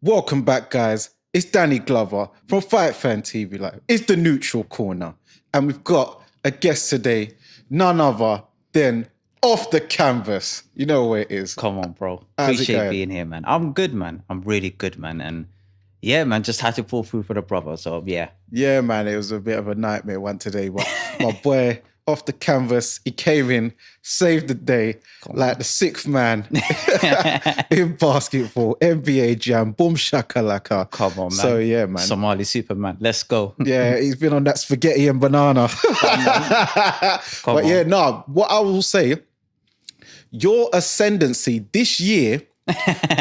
Welcome back, guys. It's Danny Glover from Fight Fan TV Live. It's the neutral corner. And we've got a guest today, none other than Off the Canvas. You know where it is. Come on, bro. How's it Appreciate going? being here, man. I'm good, man. I'm really good, man. And yeah, man, just had to pull through for the brother. So yeah. Yeah, man, it was a bit of a nightmare one today. But my boy, Off the Canvas, he came in, saved the day, like the sixth man in basketball, NBA Jam, boom shakalaka. Come on, man. So yeah, man. Somali Superman. Let's go. Yeah, he's been on that spaghetti and banana. But yeah, no, what I will say, your ascendancy this year,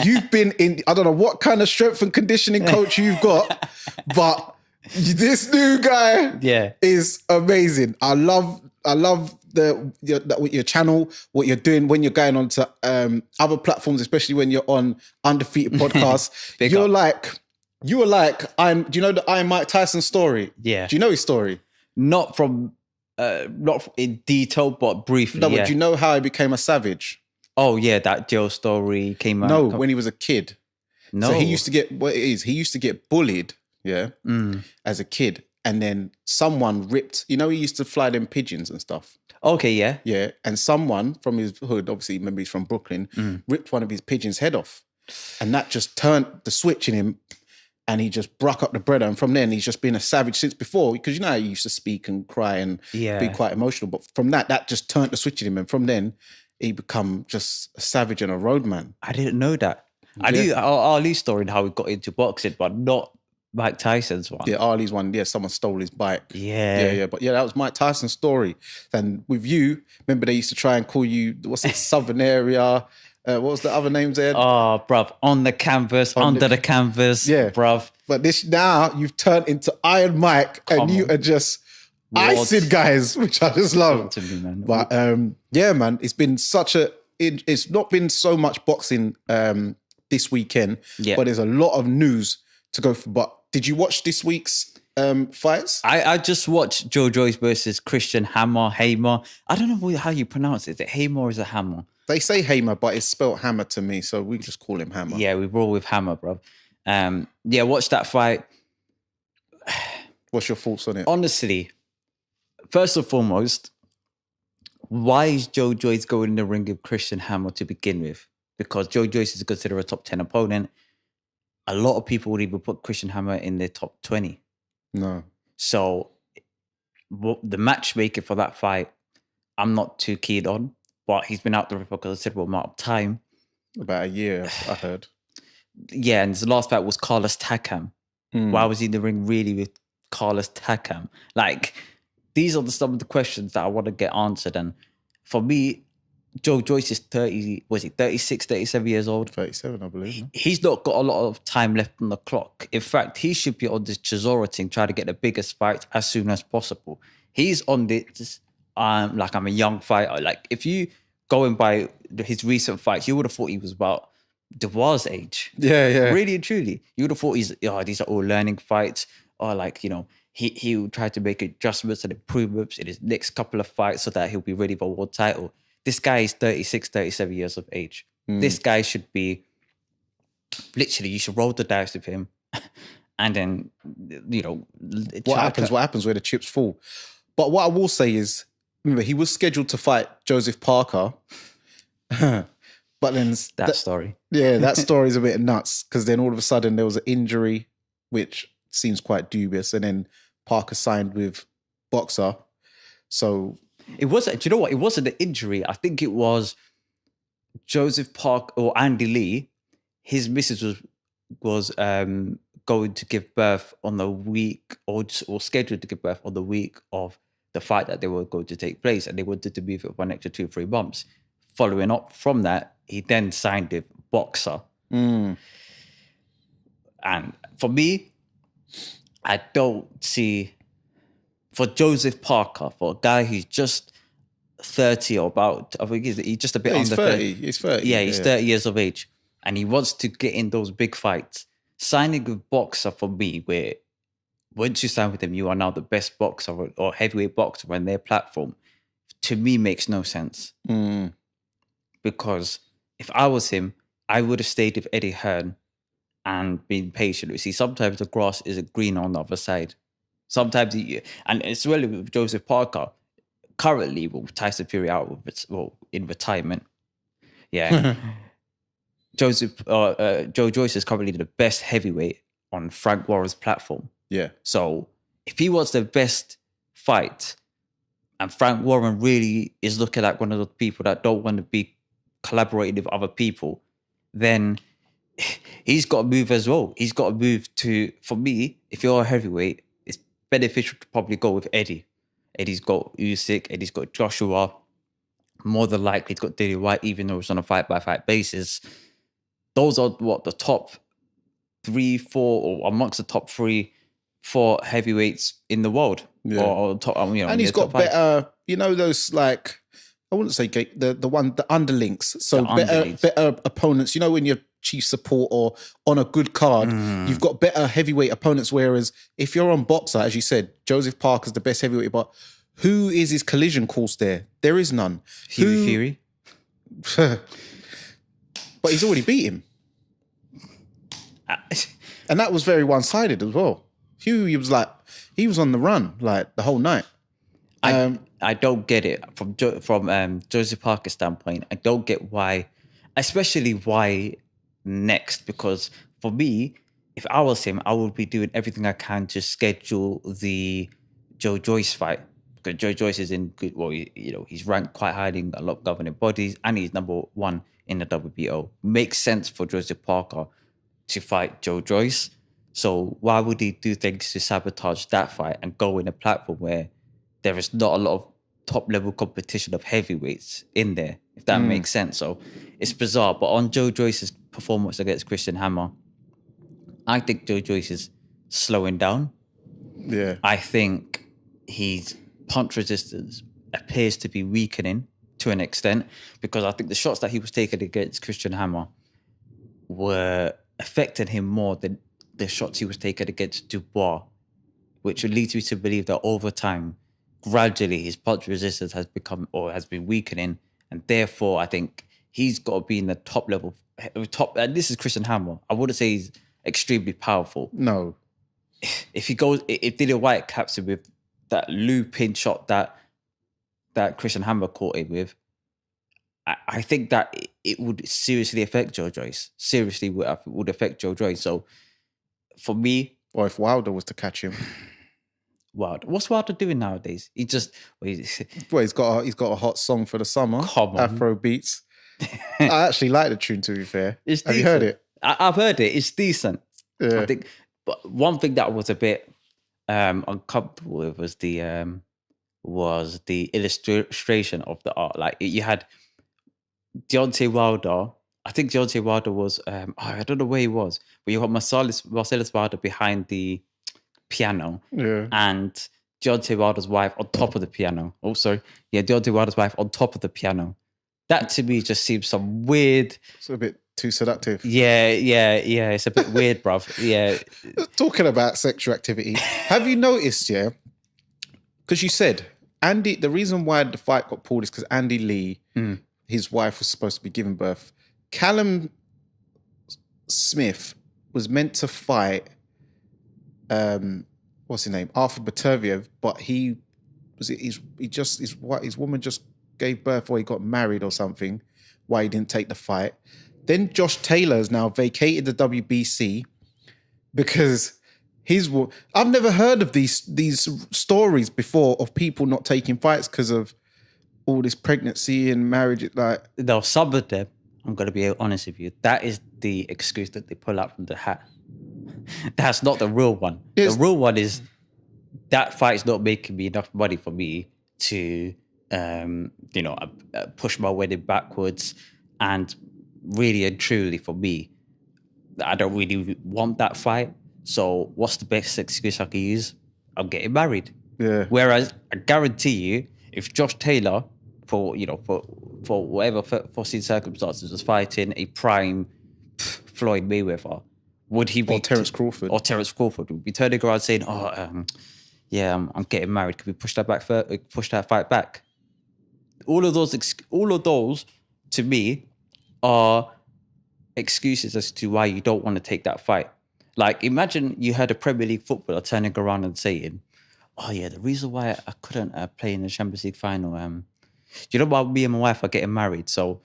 you've been in, I don't know what kind of strength and conditioning coach you've got, but this new guy is amazing. I love your channel, what you're doing when you're going on to other platforms, especially when you're on Undefeated Podcasts. Do you know the Iron Mike Tyson story? Yeah. Do you know his story? Not in detail, but briefly. No, but do you know how he became a savage? Oh yeah, that jail story came out. No, when he was a kid. No. So he used to get bullied, as a kid. And then someone ripped, he used to fly them pigeons and stuff. Okay, yeah. Yeah. And someone from his hood, obviously, remember he's from Brooklyn, ripped one of his pigeons' head off. And that just turned the switch in him. And he just broke up the bread. And from then, he's just been a savage since before. Because you know how he used to speak and cry and be quite emotional. But from that just turned the switch in him. And from then, he become just a savage and a roadman. I didn't know that. I knew Ali's story and how he got into boxing, but not Mike Tyson's one. Yeah, Ali's one. Yeah, someone stole his bike. Yeah. But yeah, that was Mike Tyson's story. And with you, remember they used to try and call you, what's it, Southern area? What was the other names there? Oh, bruv, on the canvas, under the canvas, bruv. But this now, you've turned into Iron Mike and you are just icing guys, which I just love. To me, man. But yeah, man, it's been it's not been so much boxing this weekend, but there's a lot of news to go for. But did you watch this week's fights? I just watched Joyce versus Christian Hamer. I don't know how you pronounce it. Is it Hamer or is it Hammer? They say Hamer, but it's spelled Hammer to me, so we just call him Hammer. Yeah, we roll with Hammer, bro. Watch that fight. What's your thoughts on it? Honestly, first and foremost, why is Joyce going in the ring with Christian Hammer to begin with? Because Joyce is considered a top 10 opponent. A lot of people would even put Christian Hammer in their top 20. No. So the matchmaking for that fight, I'm not too keen on. But he's been out there for a considerable amount of time. About a year, I heard. Yeah, and his last fight was Carlos Takam. Why was he in the ring really with Carlos Takam? Like, these are some of the questions that I want to get answered. And for me, Joyce is 36, 37 years old? 37, I believe. He's not got a lot of time left on the clock. In fact, he should be on this Chisora thing, trying to get the biggest fight as soon as possible. He's on this... like I'm a young fighter. Like if you going by his recent fights, you would have thought he was about Dubois' age. Yeah. Really and truly. You would have thought these are all learning fights. Or like, he will try to make adjustments and improvements in his next couple of fights so that he'll be ready for a world title. This guy is 36, 37 years of age. This guy should be, literally, you should roll the dice with him. And then, What happens where the chips fall. But what I will say is, remember, he was scheduled to fight Joseph Parker. But then... That story. Yeah, that story is a bit nuts because then all of a sudden there was an injury, which seems quite dubious. And then Parker signed with Boxer. So... It wasn't, do you know what? It wasn't an injury. I think it was Joseph Parker or Andy Lee. His missus was going to give birth on the week or scheduled to give birth on the week of the fight that they were going to take place, and they wanted to move it for an extra 2-3 months. Following up from that, he then signed with Boxer. And for me, I don't see, for Joseph Parker, for a guy who's just 30 or about, I think he's just a bit under 30. He's 30. Yeah, he's 30 years of age, and he wants to get in those big fights. Signing with Boxer for me, where once you sign with them, you are now the best boxer or heavyweight boxer on their platform, to me makes no sense. Because if I was him, I would have stayed with Eddie Hearn and being patient. You see, sometimes the grass isn't green on the other side. Sometimes, and it's really with Joseph Parker. Currently, with Tyson Fury out in retirement. Yeah, Joe Joyce is currently the best heavyweight on Frank Warren's platform. Yeah. So if he wants the best fight, and Frank Warren really is looking like one of those people that don't want to be collaborating with other people, then he's got to move as well. He's got to move to, for me, if you're a heavyweight, it's beneficial to probably go with Eddie. Eddie's got Usyk, Eddie's got Joshua. More than likely, he's got Dillian White, even though it's on a fight-by-fight basis. Those are what the top 3, 4, or amongst the top 3, 4 heavyweights in the world. Yeah. Or top, and he's got better, those like, I wouldn't say the underlinks. So better opponents. When you're chief support or on a good card, you've got better heavyweight opponents. Whereas if you're on Boxer, as you said, Joseph Parker's the best heavyweight, but who is his collision course there? There is none. Fury. But he's already beat him. And that was very one-sided as well. Huey was on the run like the whole night. I don't get it from Joseph Parker's standpoint. I don't get why, especially why next, because for me, if I was him, I would be doing everything I can to schedule the Joe Joyce fight. Because Joe Joyce is in good, he's ranked quite highly in a lot of governing bodies, and he's number 1 in the WBO. Makes sense for Joseph Parker to fight Joe Joyce. So why would he do things to sabotage that fight and go in a platform where there is not a lot of top-level competition of heavyweights in there, if that makes sense? So it's bizarre. But on Joe Joyce's performance against Christian Hammer, I think Joe Joyce is slowing down. Yeah. I think his punch resistance appears to be weakening to an extent, because I think the shots that he was taking against Christian Hammer were affecting him more than the shots he was taking against Dubois, which leads me to believe that over time, gradually his punch resistance has been weakening, and therefore I think he's got to be in the top level. And this is Christian Hammer. I wouldn't say he's extremely powerful. No. If Dillian White caps him with that looping shot that Christian Hammer caught him with, I think that it would seriously affect Joe Joyce. Seriously would affect Joe Joyce. So for me... Or if Wilder was to catch him. Wilder. What's Wilder doing nowadays? He's got a hot song for the summer. Come on. Afro beats. I actually like the tune, to be fair. Have you heard it? I've heard it. It's decent. Yeah. I think, but one thing that was a bit uncomfortable with was the illustration of the art. Like you had Deontay Wilder. I think Deontay Wilder was I don't know where he was, but you got Marcellus Wilder behind the piano, and Deontay Wilder's wife on top of the piano. Oh, sorry, Deontay Wilder's wife on top of the piano. That to me just seems some weird. It's a bit too seductive. Yeah. It's a bit weird, bruv. Yeah. Talking about sexual activity, have you noticed? Yeah, because you said Andy. The reason why the fight got pulled is because Andy Lee, his wife, was supposed to be giving birth. Callum Smith was meant to fight. What's his name? Arthur Bataviev, but his woman just gave birth, or he got married or something. Why he didn't take the fight? Then Josh Taylor has now vacated the WBC because I've never heard of these stories before of people not taking fights because of all this pregnancy and marriage. Like, no, some of them, I'm going to be honest with you, that is the excuse that they pull out from the hat. That's not the real one. The real one is that fight's not making me enough money for me to, push my wedding backwards. And really and truly for me, I don't really want that fight. So what's the best excuse I can use? I'm getting married. Yeah. Whereas I guarantee you, if Josh Taylor, for whatever foreseen circumstances, was fighting a prime Floyd Mayweather, would he be... Or Terence Crawford. Or Terence Crawford would be turning around saying, I'm getting married. Could we push that fight back? All of those, to me, are excuses as to why you don't want to take that fight. Like, imagine you had a Premier League footballer turning around and saying, "Oh yeah, the reason why I couldn't play in the Champions League final, you know what, me and my wife are getting married, so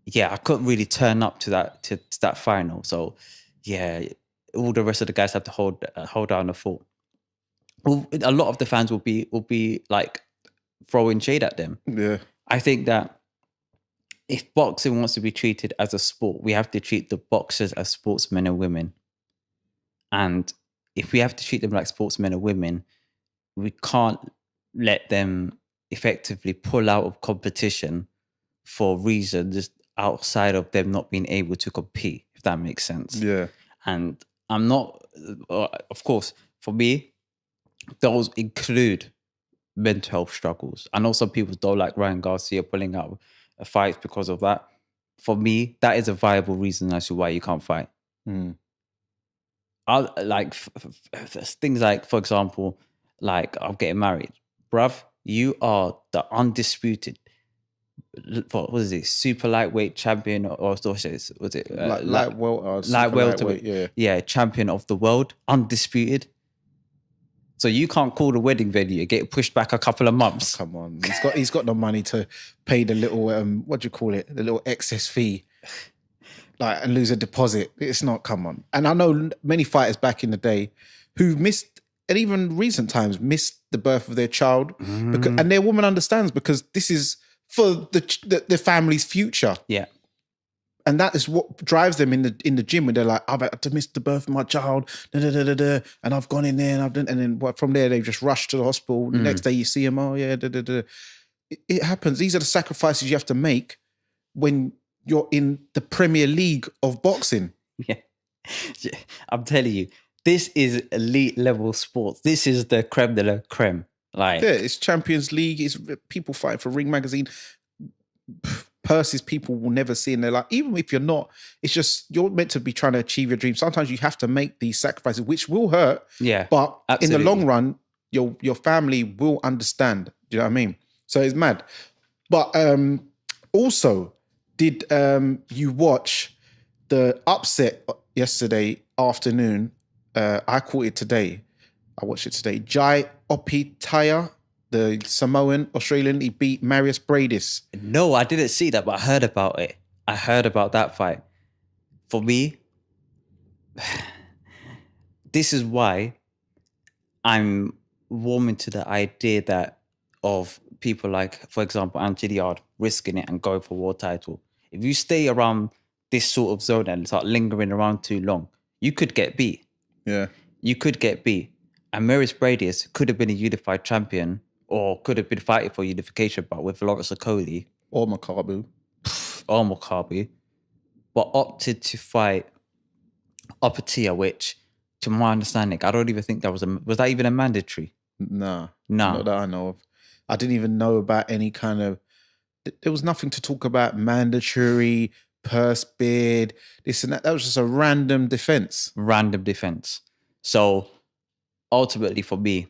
yeah, I couldn't really turn up to that final. So yeah, all the rest of the guys have to hold down the fort." Well, a lot of the fans will be like throwing shade at them. Yeah. I think that if boxing wants to be treated as a sport, we have to treat the boxers as sportsmen and women. And if we have to treat them like sportsmen and women, we can't let them effectively pull out of competition for reasons outside of them not being able to compete, if that makes sense. Yeah. And I'm not, of course, for me, those include mental health struggles. I know some people don't like Ryan Garcia pulling out a fight because of that. For me, that is a viable reason as to why you can't fight. Mm. I like things like, for example, like I'm getting married, bruv. You are the undisputed, what was it? Super lightweight champion, or was it light welterweight? Yeah, champion of the world, undisputed. So you can't call the wedding venue and get pushed back a couple of months. Come on, he's got the money to pay the little what do you call it? The little excess fee, like, and lose a deposit. It's not. Come on. And I know many fighters back in the day who missed, and even recent times, missed the birth of their child, because, and their woman understands, because this is for the family's future. Yeah. And that is what drives them in the gym, when they're like, I've had to miss the birth of my child, and I've gone in there and I've done, and then from there they just rush to the hospital. The next day you see them, oh yeah, It happens. These are the sacrifices you have to make when you're in the Premier League of boxing. Yeah. I'm telling you, this is elite level sports. This is the creme de la creme. Like, yeah, it's Champions League. It's people fighting for Ring Magazine. Purses people will never see in their life. Even if you're not, it's just, you're meant to be trying to achieve your dream. Sometimes you have to make these sacrifices, which will hurt. Yeah, but absolutely. In the long run, your family will understand. Do you know what I mean? So it's mad. But also, did you watch the upset yesterday afternoon? I caught it today. I watched it today. Jai Opetaia, the Samoan Australian, he beat Mairis Briedis. No, I didn't see that, but I heard about it. I heard about that fight. For me, this is why I'm warming to the idea of people like, for example, Anthony Yard risking it and going for world title. If you stay around this sort of zone and start lingering around too long, you could get beat. Yeah. You could get beat. And Mairis Briedis could have been a unified champion, or could have been fighting for unification, but with Lawrence Okoli. Or Makabu. But opted to fight opetaia, which, to my understanding, I don't even think that was that even a mandatory? Nah. Not that I know of. I didn't even know about any kind of, there was nothing to talk about mandatory, purse bid, this and that. That was just a random defense. So ultimately for me,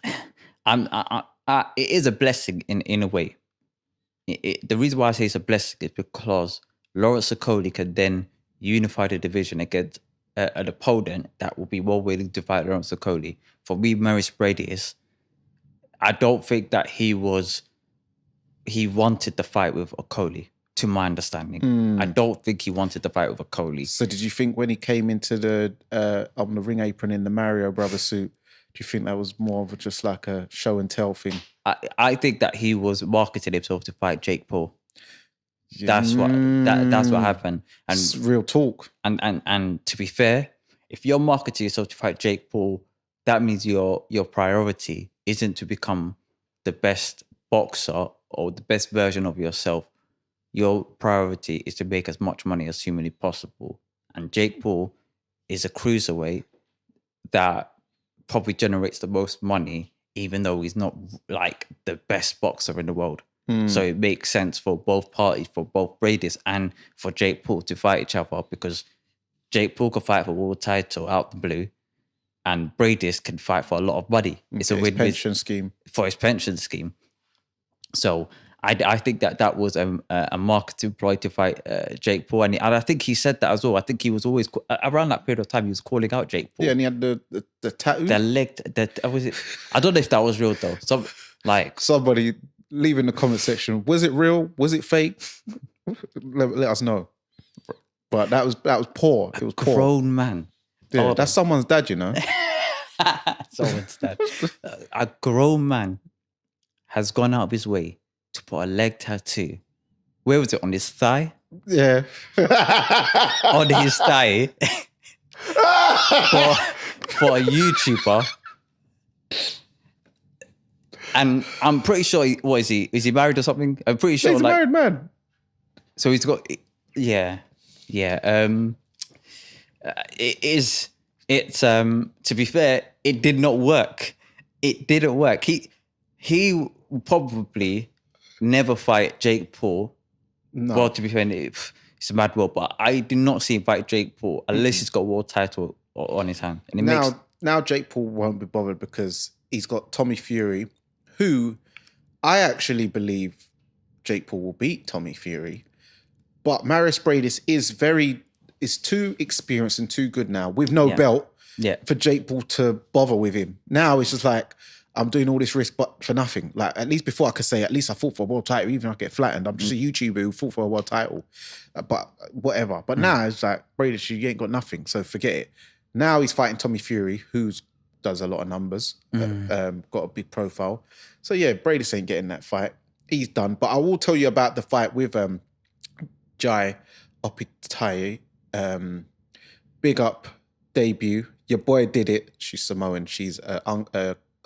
it is a blessing in a way. The reason why I say it's a blessing is because Lawrence Okoli can then unify the division against an opponent that will be well willing to fight Lawrence Okoli. For me, Mairis Briedis, I don't think that he wanted the fight with Okoli, to my understanding. I don't think he wanted the fight with Okoli. So did you think when he came into on the ring apron in the Mario Brothers suit, do you think that was more of just like a show and tell thing? I think that he was marketing himself to fight Jake Paul. That's what happened. And it's real talk. And to be fair, if you're marketing yourself to fight Jake Paul, that means your priority isn't to become the best boxer or the best version of yourself. Your priority is to make as much money as humanly possible. And Jake Paul is a cruiserweight that probably generates the most money, even though he's not like the best boxer in the world. So it makes sense for both parties, for both Briedis and for Jake Paul, to fight each other, because Jake Paul can fight for world title out the blue, and Briedis can fight for a lot of money. It's a win-win pension scheme. For his pension scheme. So I think that was a marketing ploy to fight Jake Paul, and I think he said that as well. I think he was always around that period of time. He was calling out Jake Paul. Yeah, and he had the tattoo. The leg. Was it? I don't know if that was real though. Somebody leave in the comment section. Was it real? Was it fake? Let us know. But that was poor. It was poor. Grown man. Yeah, that's someone's dad, you know. Someone's dad. A grown man has gone out of his way to put a leg tattoo. Where was it? On his thigh? Yeah. On his thigh. for a YouTuber. And I'm pretty sure, what is he? Is he married or something? I'm pretty sure. He's a married man. So he's got, yeah. It's to be fair, it did not work. It didn't work. He will probably never fight Jake Paul. No. Well, to be fair, it's a mad world, but I do not see him fight Jake Paul unless he's got a world title on his hand. And now Jake Paul won't be bothered because he's got Tommy Fury, who I actually believe Jake Paul will beat Tommy Fury. But Mairis Briedis is too experienced and too good now with no belt for Jake Paul to bother with him. Now it's just like, I'm doing all this risk, but for nothing. Like, at least before I could say, at least I fought for a world title, even if I get flattened. I'm just a YouTuber who fought for a world title. But whatever. But now it's like, Briedis, you ain't got nothing, so forget it. Now he's fighting Tommy Fury, who does a lot of numbers, got a big profile. So yeah, Briedis ain't getting that fight. He's done. But I will tell you about the fight with Jai Opetaia. Big up debut. Your boy did it. She's Samoan. She's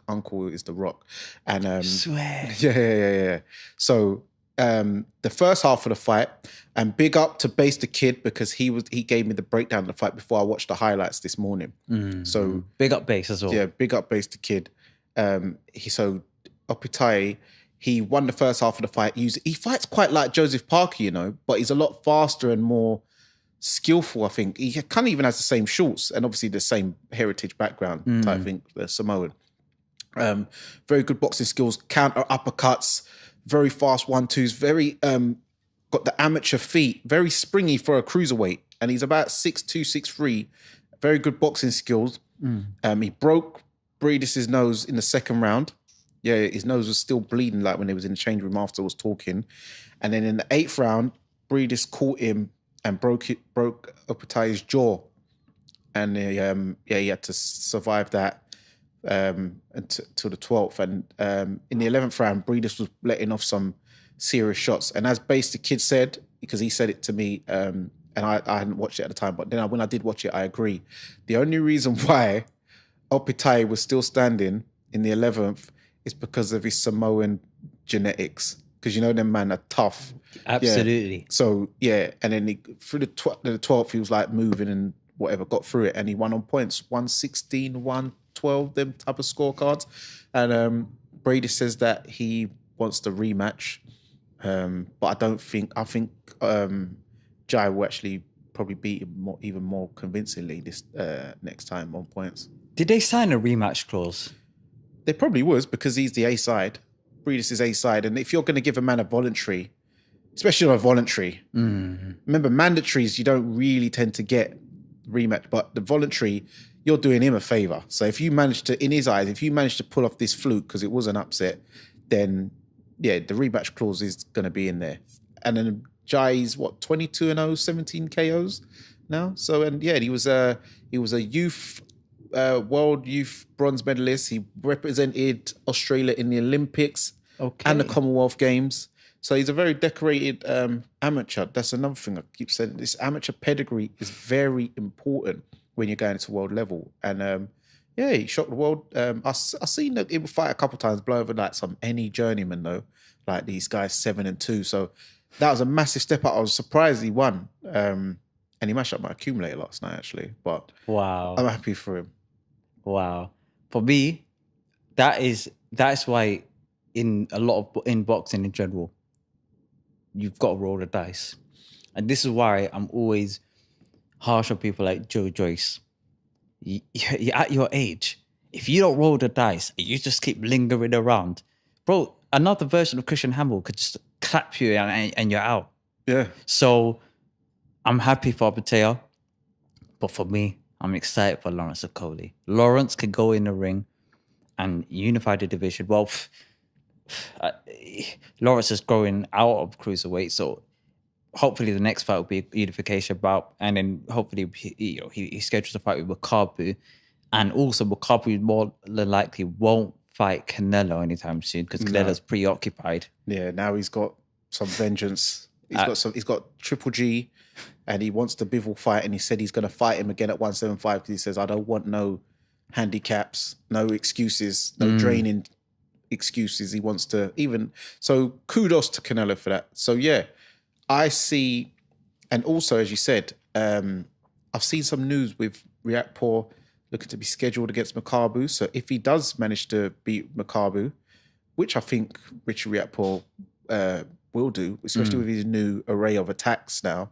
uncle is The Rock. And swear. Yeah. So the first half of the fight, and big up to Base the Kid because he gave me the breakdown of the fight before I watched the highlights this morning. So big up Base as well. Yeah, big up Base the Kid. Opetaia, he won the first half of the fight. He fights quite like Joseph Parker, you know, but he's a lot faster and more skillful, I think. He kind of even has the same shorts and obviously the same heritage background type thing, the Samoan. Very good boxing skills, counter uppercuts, very fast 1-2s, very got the amateur feet, very springy for a cruiserweight, and he's about 6'2", 6'3", very good boxing skills. He broke Briedis' nose in the second round. Yeah, his nose was still bleeding like when he was in the change room after I was talking. And then in the 8th round, Briedis caught him and broke Opetaia's jaw. And he had to survive that until the 12th. And in the 11th round, Briedis was letting off some serious shots. And as Base the Kid said, because he said it to me, and I hadn't watched it at the time, but then when I did watch it, I agree. The only reason why Opetaia was still standing in the 11th is because of his Samoan genetics. Because you know them man are tough. Absolutely. Yeah. So yeah, and then through the 12th, he was like moving and whatever, got through it, and he won on points, 116, 112, them type of scorecards. And Briedis says that he wants the rematch, but I think Jai will actually probably beat him even more convincingly this next time on points. Did they sign a rematch clause? They probably was because he's the A side. Briedis is A side. And if you're going to give a man a voluntary, especially on a voluntary, remember mandatories, you don't really tend to get rematch, but the voluntary, you're doing him a favor. So if you manage to, in his eyes, if you manage to pull off this fluke because it was an upset, then yeah, the rematch clause is going to be in there. And then Jai's 22-0, 17 KOs now. So, and yeah, he was a youth world youth bronze medalist. He represented Australia in the Olympics and the Commonwealth Games. So he's a very decorated amateur. That's another thing I keep saying. This amateur pedigree is very important when you're going to world level. And yeah, he shocked the world. I seen him fight a couple of times, blow over like any journeyman though, like these guys 7-2. So that was a massive step up. I was surprised he won. And he mashed up my accumulator last night actually. But wow, I'm happy for him. Wow. For me, that's why in boxing in general, you've got to roll the dice. And this is why I'm always harsh on people like Joyce. You're at your age. If you don't roll the dice, you just keep lingering around. Bro, another version of Christian Hamill could just clap you and you're out. Yeah. So I'm happy for opetaia, but for me, I'm excited for Lawrence Okoli. Lawrence can go in the ring and unify the division. Well, Lawrence is growing out of cruiserweight, so hopefully the next fight will be a unification bout, and then hopefully he schedules a fight with Makabu, and also Makabu more than likely won't fight Canelo anytime soon because Canelo's preoccupied. Yeah, now he's got some vengeance. He's got Triple G, and he wants the Bivol fight, and he said he's going to fight him again at 175 because he says, I don't want no handicaps, no excuses, no draining excuses. He wants to so kudos to Canelo for that. So yeah, I see, and also as you said, I've seen some news with Riakporhe looking to be scheduled against Makabu. So if he does manage to beat Makabu, which I think Richard Riakporhe will do, especially with his new array of attacks now,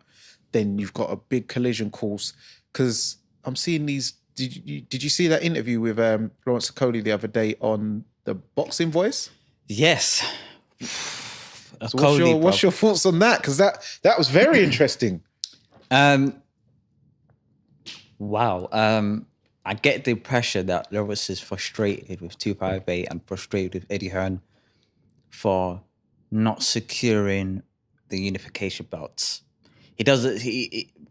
then you've got a big collision course. Because I'm seeing these. Did you see that interview with Lawrence Okoli the other day on the Boxing Voice? Yes. So what's your thoughts on that? Because that was very interesting. Wow. I get the impression that Lawrence is frustrated with 258 and frustrated with Eddie Hearn for not securing the unification belts. He doesn't.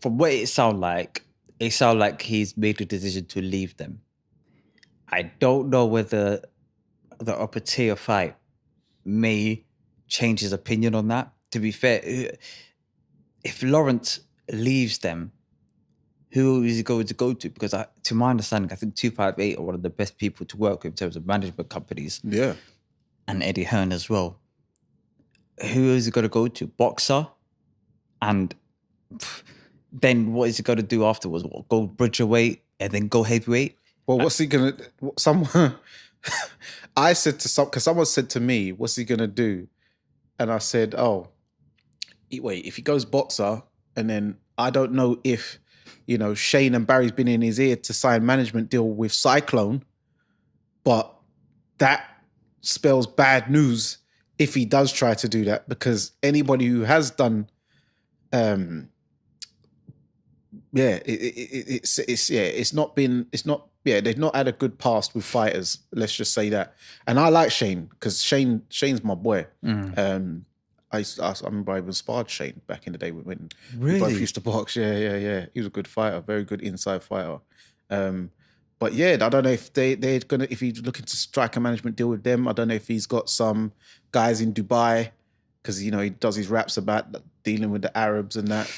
From what it sounds like he's made the decision to leave them. I don't know whether the opetaia fight may change his opinion on that. To be fair, if Lawrence leaves them, who is he going to go to? Because to my understanding, I think 258 are one of the best people to work with in terms of management companies. Yeah. And Eddie Hearn as well. Who is he going to go to? Boxer? And then what is he going to do afterwards? What, go bridgerweight and then go heavyweight? Well, what's he going to... Someone... I said to because someone said to me, what's he going to do? And I said, wait, if he goes boxer, and then I don't know if... Shane and Barry's been in his ear to sign management deal with Cyclone, but that spells bad news if he does try to do that, because anybody who has done, they've not had a good past with fighters. Let's just say that. And I like Shane because Shane's my boy. I remember I even sparred Shane back in the day when we both used to box. Yeah. He was a good fighter, very good inside fighter. But yeah, I don't know if if he's looking to strike a management deal with them. I don't know if he's got some guys in Dubai because he does his raps about dealing with the Arabs and that.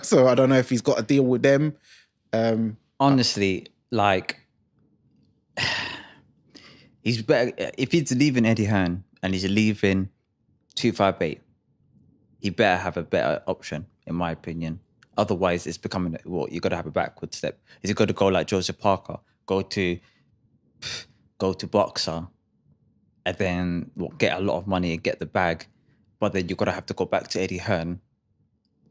So I don't know if he's got a deal with them. Honestly, he's better if he's leaving Eddie Hearn and he's leaving 258, he better have a better option, in my opinion. Otherwise, it's becoming you got to have a backward step. Is it got to go like Joseph Parker, go to boxer, and then get a lot of money and get the bag, but then you got to have to go back to Eddie Hearn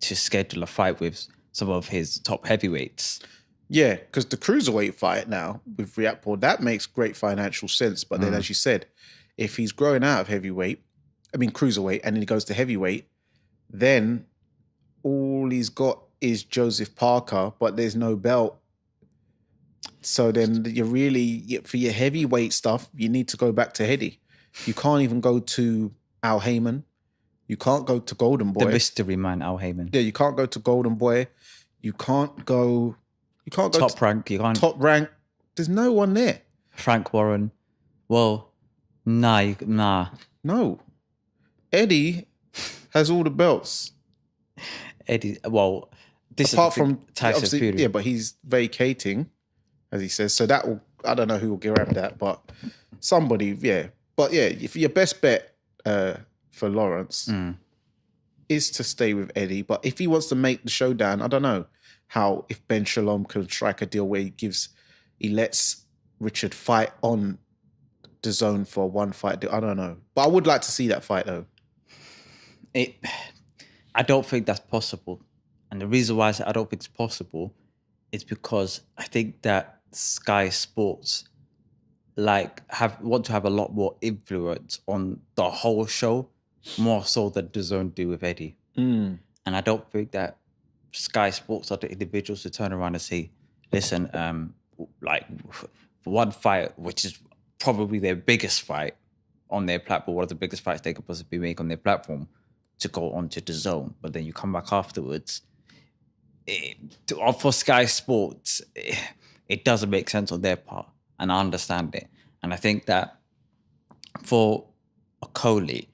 to schedule a fight with some of his top heavyweights. Yeah, because the cruiserweight fight now with Riakporhe, that makes great financial sense. But then, as you said, if he's growing out of cruiserweight, and then he goes to heavyweight, then all he's got is Joseph Parker, but there's no belt. So then for your heavyweight stuff, you need to go back to Eddie. You can't even go to Al Heyman. You can't go to Golden Boy. The mystery man, Al Heyman. Yeah, you can't go to Golden Boy. You can't go top rank. You can't top rank. There's no one there. Frank Warren. Well, nah. No. Eddie has all the belts. Eddie, well, this apart is from Tyson Fury. Yeah, but he's vacating, as he says. So that will, I don't know who will grab that, but somebody, yeah. But yeah, if your best bet for Lawrence is to stay with Eddie, but if he wants to make the showdown, I don't know if Ben Shalom can strike a deal where he lets Richard fight on the zone for one fight. I don't know, but I would like to see that fight though. I don't think that's possible. And the reason why I say I don't think it's possible is because I think that Sky Sports want to have a lot more influence on the whole show more so than DAZN do with Eddie. And I don't think that Sky Sports are the individuals to turn around and say, listen, like one fight, which is probably their biggest fight on their platform, one of the biggest fights they could possibly make on their platform, to go on to DAZN. But then you come back afterwards. For Sky Sports, it doesn't make sense on their part. And I understand it. And I think that for Okolie,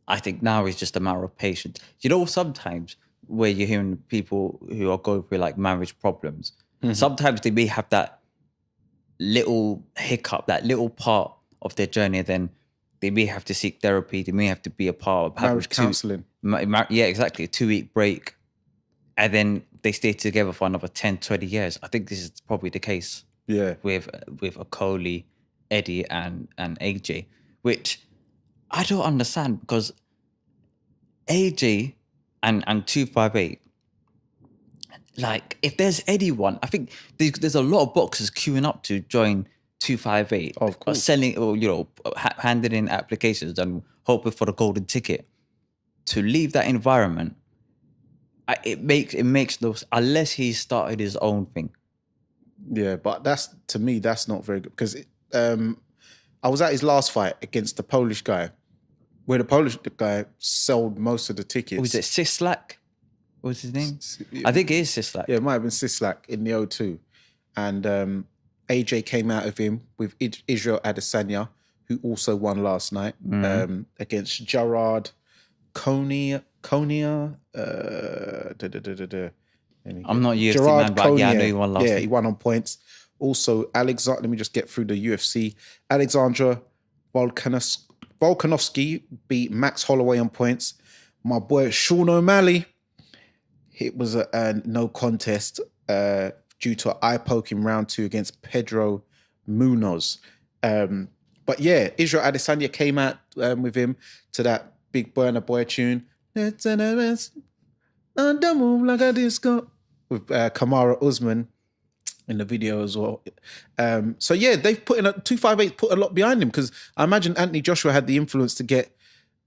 I think now is just a matter of patience. You know, sometimes where you're hearing people who are going through like marriage problems, sometimes they may have that little hiccup, that little part of their journey, and then they may have to seek therapy. They may have to be a part of marriage counselling. Yeah, exactly. A 2-week break. And then they stay together for another 10, 20 years. I think this is probably the case. Yeah. With Okolie, Eddie, and AJ, which I don't understand, because AJ and 258, like, if there's anyone, I think there's a lot of boxers queuing up to join 258. Of course. Or selling, or, you know, handing in applications and hoping for the golden ticket. To leave that environment, it makes those, unless he started his own thing. Yeah, but to me, that's not very good, because I was at his last fight against the Polish guy, where the Polish guy sold most of the tickets. Was it Sislak? What was his name? I think it is Sislak. Yeah, it might have been Sislak in the O2. And AJ came out of him with Israel Adesanya, who also won last night, against Gerard Konia. I'm not UFC Gerard man, but yeah, I know he won last night. Yeah, he won on points. Also, let me just get through the UFC. Alexandra Volkanovski beat Max Holloway on points. My boy Sean O'Malley, it was a no contest due to an eye poke in round 2 against Pedro Munoz. But yeah, Israel Adesanya came out with him to that big Burna Boy tune. Don't move like a disco. With Kamara Usman in the video as well. So yeah, they've put in 258 put a lot behind him, because I imagine Anthony Joshua had the influence to get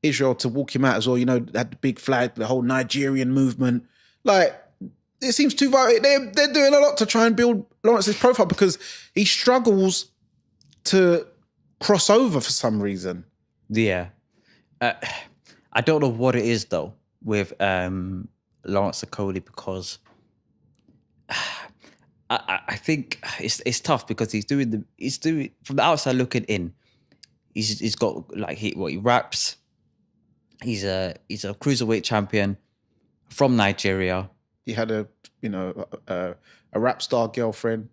Israel to walk him out as well. You know, had the big flag, the whole Nigerian movement. Like, it seems 258, they're doing a lot to try and build Lawrence's profile, because he struggles to cross over for some reason. Yeah. I don't know what it is though with Lawrence Okolie, because I think it's tough, because he's doing from the outside looking in. He's got like he raps. He's a cruiserweight champion from Nigeria. He had a rap star girlfriend.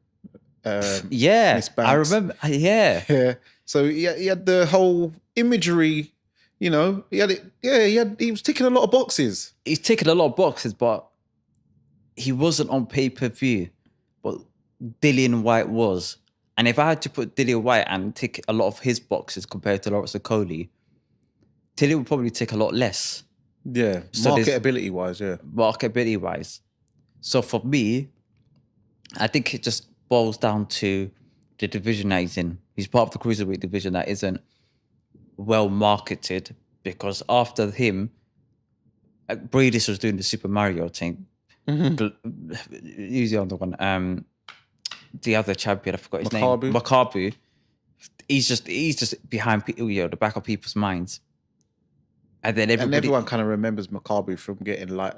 Yeah, Miss Banks. I remember. Yeah, yeah. So he had the whole imagery. You know, he had it. Yeah, he was ticking a lot of boxes. He's ticking a lot of boxes, but he wasn't on pay-per-view. But Dillian White was. And if I had to put Dillian White and tick a lot of his boxes compared to Lawrence Okolie, Dillian would probably tick a lot less. Yeah, So marketability-wise, yeah. Marketability-wise. So for me, I think it just boils down to the division that he's in. He's part of the cruiserweight division that isn't well marketed, because after him, Briedis was doing the Super Mario thing. Who's the other one? The other champion, I forgot his name. Makabu. He's just behind people, you know, the back of people's minds. And then everyone kind of remembers Makabu from getting like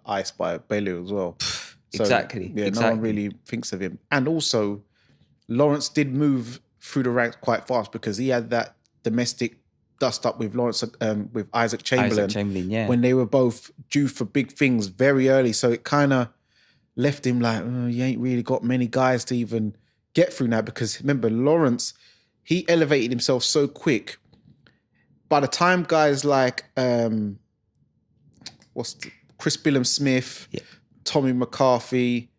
iced by Bellew as well. So, exactly. Yeah, exactly. no one really thinks of him. And also, Lawrence did move through the ranks quite fast, because he had that domestic dust up with Lawrence, with Isaac Chamberlain, yeah. when they were both due for big things very early. So it kind of left him like, you ain't really got many guys to even get through now, because remember, Lawrence, he elevated himself so quick. By the time guys like Chris Billum-Smith, Tommy McCarthy,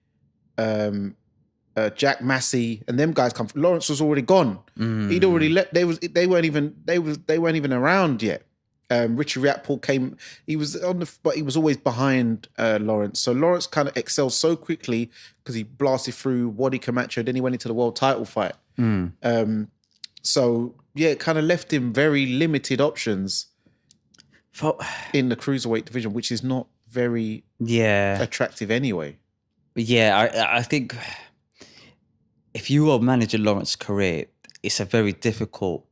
Jack Massey, and them guys come from, Lawrence was already gone. He'd already left. They weren't even around yet. Richie Riakporhe came. He was but he was always behind Lawrence. So Lawrence kind of excelled so quickly because he blasted through Wadi Camacho. Then he went into the world title fight. So yeah, it kind of left him very limited options. in the cruiserweight division, which is not very Yeah. attractive anyway. Yeah, I think if you are managing Lawrence's career, it's a very difficult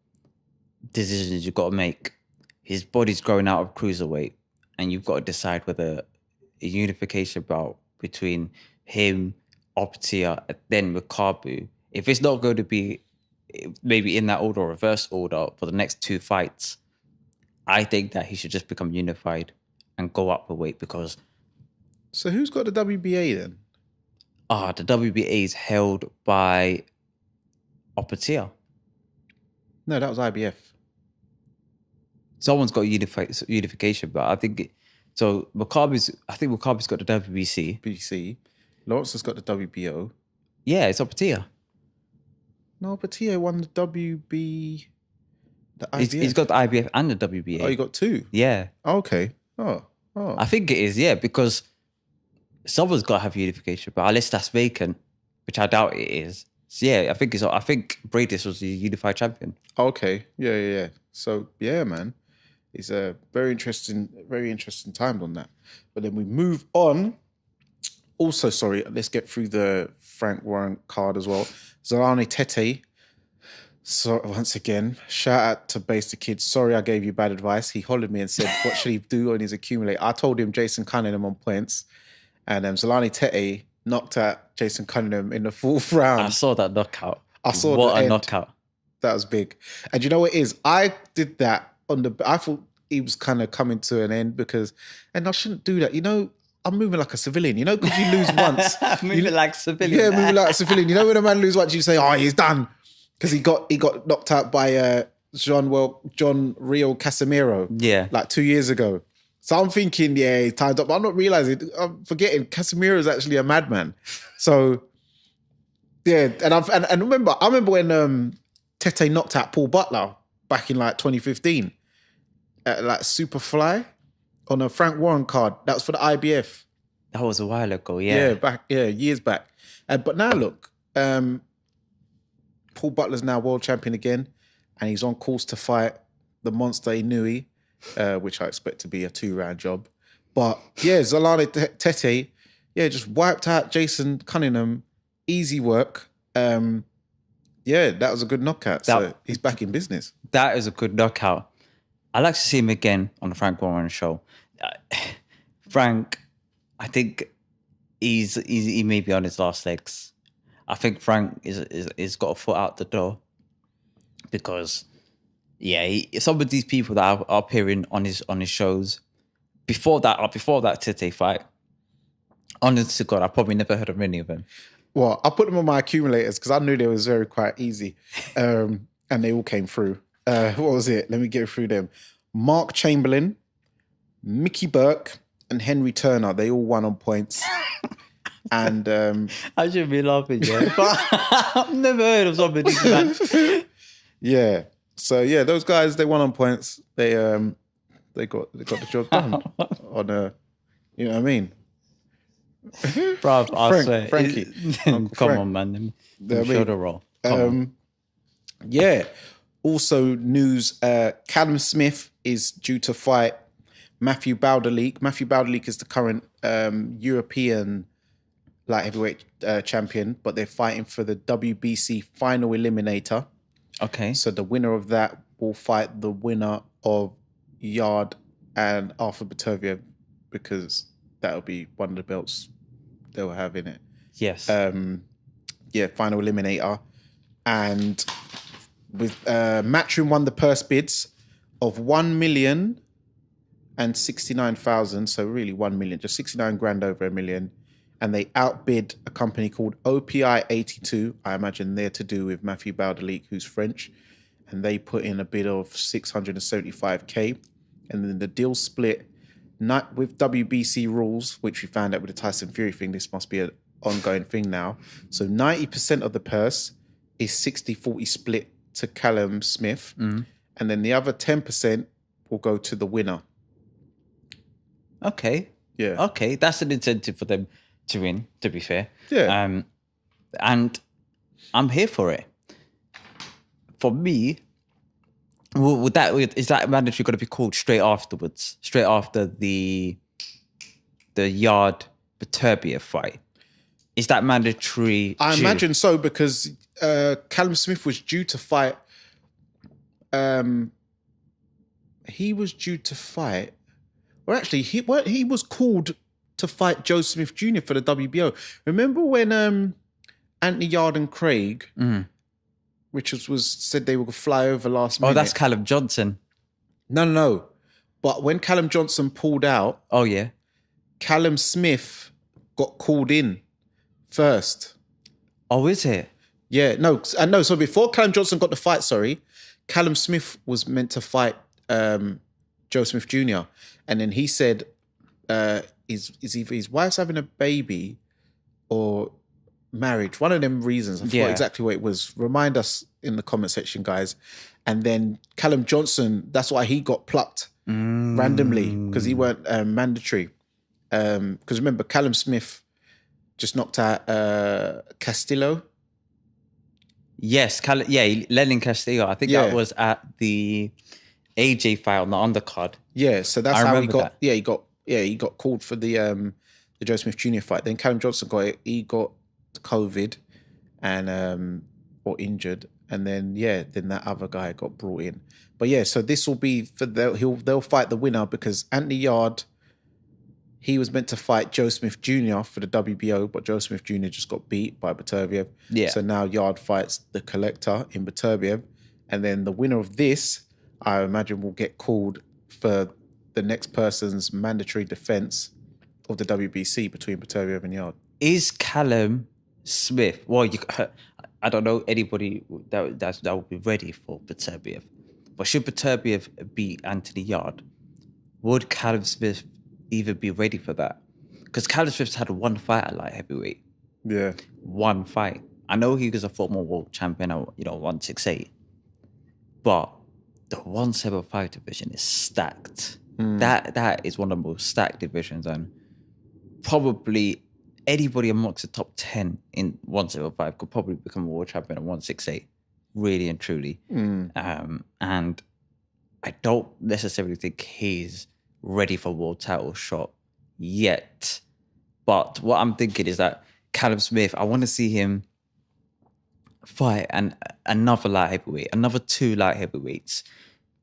decision you've got to make. His body's growing out of cruiserweight, and you've got to decide whether a unification bout between him, Opetaia, and then Makabu, if it's not going to be maybe in that order or reverse order for the next 2 fights, I think that he should just become unified and go up a weight because... So who's got the WBA then? The WBA is held by Opetaia. No, that was IBF. Someone's got unification, but I think Makabu's got the WBC. BC. Lawrence has got the WBO. Yeah, it's Opetaia. No, Opetaia won the WB. The IBF. He's got the IBF and the WBA. Oh, you got 2? Yeah. Okay. Oh. I think it is, yeah, because someone's got to have unification, but unless that's vacant, which I doubt it is. So yeah, I think briedis was the unified champion. Okay. Yeah. So yeah, man, it's a very interesting times on that. But then we move on. Also, sorry, let's get through the Frank Warren card as well. Zolani Tete. So once again, shout out to Base the Kid. Sorry I gave you bad advice. He hollered me and said, what should he do on his accumulate? I told him Jason Cunningham on points. And Zolani Tete knocked out Jason Cunningham in the 4th round. I saw that knockout. What a knockout. That was big. And you know what it is? I did that I thought he was kind of coming to an end and I shouldn't do that. You know, I'm moving like a civilian, you know, because you lose once. Moving like a civilian. Yeah, moving like a civilian. You know, when a man loses once, you say, oh, he's done. Because he got knocked out by John Rio Casemiro. Yeah. Like 2 years ago. So I'm thinking, yeah, he's timed up. But I'm not realizing, I'm forgetting Casemiro is actually a madman. So yeah, and remember, I remember when Tete knocked out Paul Butler back in like 2015 at like Superfly on a Frank Warren card. That was for the IBF. That was a while ago, yeah. Years back. But now look, Paul Butler's now world champion again, and he's on course to fight the monster Inui, which I expect to be a 2-round job. But yeah, Zolani Tete, just wiped out Jason Cunningham. Easy work. That was a good knockout. So he's back in business. That is a good knockout. I'd like to see him again on the Frank Warren show. Frank, I think he may be on his last legs. I think Frank is got a foot out the door because, some of these people that are appearing on his shows before that Tete fight, honest to God, I probably never heard of any of them. Well, I put them on my accumulators because I knew they was quite easy, and they all came through. What was it? Let me get through them. Mark Chamberlain, Mickey Burke, and Henry Turner. They all won on points. And I should be laughing, yeah. But I've never heard of somebody like that. Yeah. So yeah, those guys, they won on points. They got the job done on you know what I mean? Bruv, I swear. Frankie. Come on, man. Show the roll. Yeah. Also news, Callum Smith is due to fight Matthew Bauderleek. Matthew Bauderleek is the current European light heavyweight champion, but they're fighting for the WBC final eliminator. Okay. So the winner of that will fight the winner of Yard and Arthur Batovia, because that'll be one of the belts they'll have in it. Yes. Final eliminator. And with Matchroom won the purse bids of 1,069,000. So really 1 million, just 69 grand over $1 million. And they outbid a company called OPI 82. I imagine they're to do with Matthew Bauderleek, who's French. And they put in a bid of 675K. And then the deal split with WBC rules, which we found out with the Tyson Fury thing. This must be an ongoing thing now. So 90% of the purse is 60-40 split to Callum Smith. Mm. And then the other 10% will go to the winner. Okay. Yeah. Okay. That's an incentive for them to win, to be fair. Yeah. And I'm here for it. For me, Is that mandatory going to be called straight afterwards, straight after the Yard Beterbiev fight? Is that mandatory? I imagine so, because Callum Smith was due to fight. He was due to fight. Or actually, he was called to fight Joe Smith Jr. for the WBO. Remember when Anthony Yard and Craig, which was said they would fly over last minute? Oh, that's Callum Johnson. No. But when Callum Johnson pulled out, oh yeah, Callum Smith got called in first. Oh, is it? Yeah, no. So before Callum Johnson got the fight, Callum Smith was meant to fight Joe Smith Jr. And then he said is either his wife's having a baby or marriage. One of them reasons. I forgot exactly what it was. Remind us in the comment section, guys. And then Callum Johnson, that's why he got plucked randomly, because he weren't mandatory. Because remember, Callum Smith just knocked out Castillo. Yes, Lenin Castillo. I think that was at the AJ fight on the undercard. Yeah, so that's how he got. That. He got called for the Joe Smith Jr. fight. Then Callum Johnson got it. He got COVID and or injured, and then that other guy got brought in. But so this will be for they'll fight the winner, because Anthony Yard, he was meant to fight Joe Smith Jr. for the WBO, but Joe Smith Jr. just got beat by Beterbiev. Yeah. So now Yard fights the Collector in Beterbiev, and then the winner of this, I imagine, will get called for the next person's mandatory defense of the WBC between Beterbiev and Yard. Is Callum Smith? Well, I don't know anybody that would be ready for Beterbiev, but should Beterbiev beat Anthony Yard, would Callum Smith even be ready for that? Because Callum Smith's had one fight at light heavyweight. Yeah, one fight. I know he was a former world champion at 168, but the 175 division is stacked. That is one of the most stacked divisions, and probably anybody amongst the top 10 in 175 could probably become a world champion at 168, really and truly. And I don't necessarily think he's ready for world title shot yet. But what I'm thinking is that Callum Smith, I want to see him fight another light heavyweight, another two light heavyweights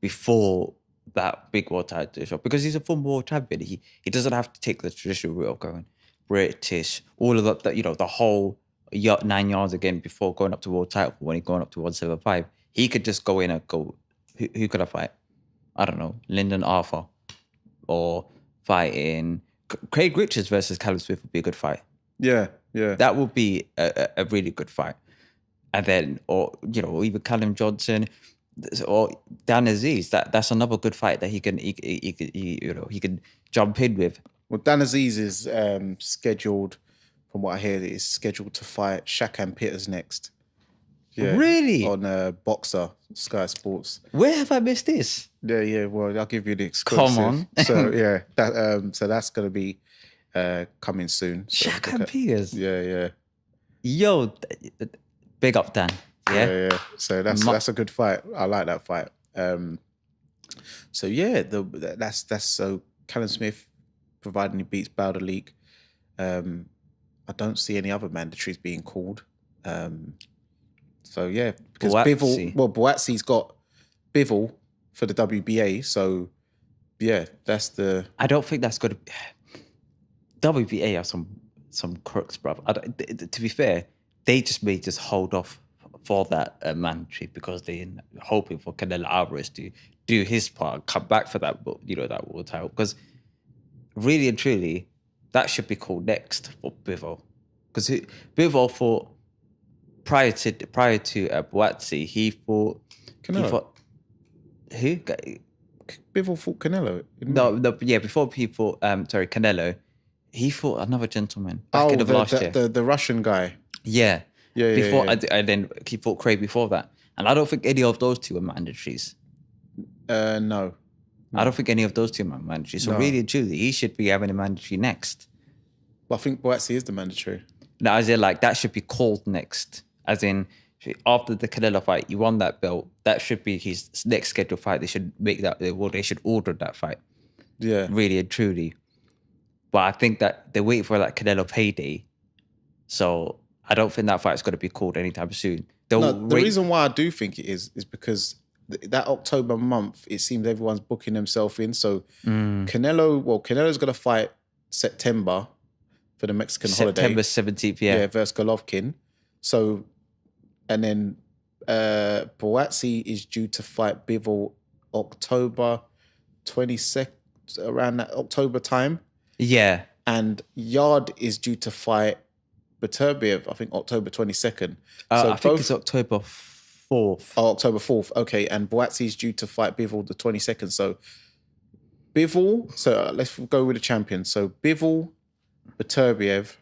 before that big world title shot, because he's a former world champion. He doesn't have to take the traditional route of going British, all of that, the whole 9 yards again before going up to world title. When he's going up to 175, he could just go in and go, who could I fight? I don't know, Lyndon Arthur, or fighting Craig Richards versus Callum Smith would be a good fight. Yeah. That would be a really good fight. And then, or even Callum Johnson or Dan Aziz. That's another good fight that he can jump in with. Well, Dan Aziz is scheduled, from what I hear, is scheduled to fight Shakan Peters next. Yeah, really? On Boxer, Sky Sports. Where have I missed this? Yeah. Well, I'll give you the exclusive. Come on. So so that's going to be coming soon. So Shakan Peters. Yeah. Yo, big up Dan. Yeah. So that's a good fight. I like that fight. So that's so Callum Smith, providing he beats Bowderleek. I don't see any other mandatories being called. So because Boatsi's got Bivol for the WBA. So that's the. I don't think that's going to. WBA are some crooks, bruv. To be fair, they just may just hold off for that mandatory because they're hoping for Canelo Alvarez to do his part, come back for that that world title. Because really and truly, that should be called next for Bivol. Because Bivol fought prior to Boatsi, he fought Canelo. Who? Bivol fought Canelo. Before he fought Canelo, he fought another gentleman back in last year. The Russian guy. Yeah. Before and then he fought Craig before that. And I don't think any of those two are mandatories. No. I don't think any of those two are mandatory. So really and truly, he should be having a mandatory next. Well, I think Boatsi is the mandatory. No, as in that should be called next. As in After the Canelo fight, you won that belt. That should be his next scheduled fight. They should make that. Well, they should order that fight. Yeah. Really and truly. But I think that they're waiting for that Canelo payday. So I don't think that fight's going to be called anytime soon. The reason why I do think it is because that October month, it seems everyone's booking themselves in. So Canelo's going to fight September for the Mexican holiday. September 17th, Yeah, versus Golovkin. So, and then Boazzi is due to fight Bivol October 22nd, around that October time. Yeah. And Yard is due to fight Beterbiev, I think October 22nd. I think it's October 4th. Oh, October 4th. Okay. And Boazzi is due to fight Bivol the 22nd. So Bivol, let's go with the champions. So Bivol, Beterbiev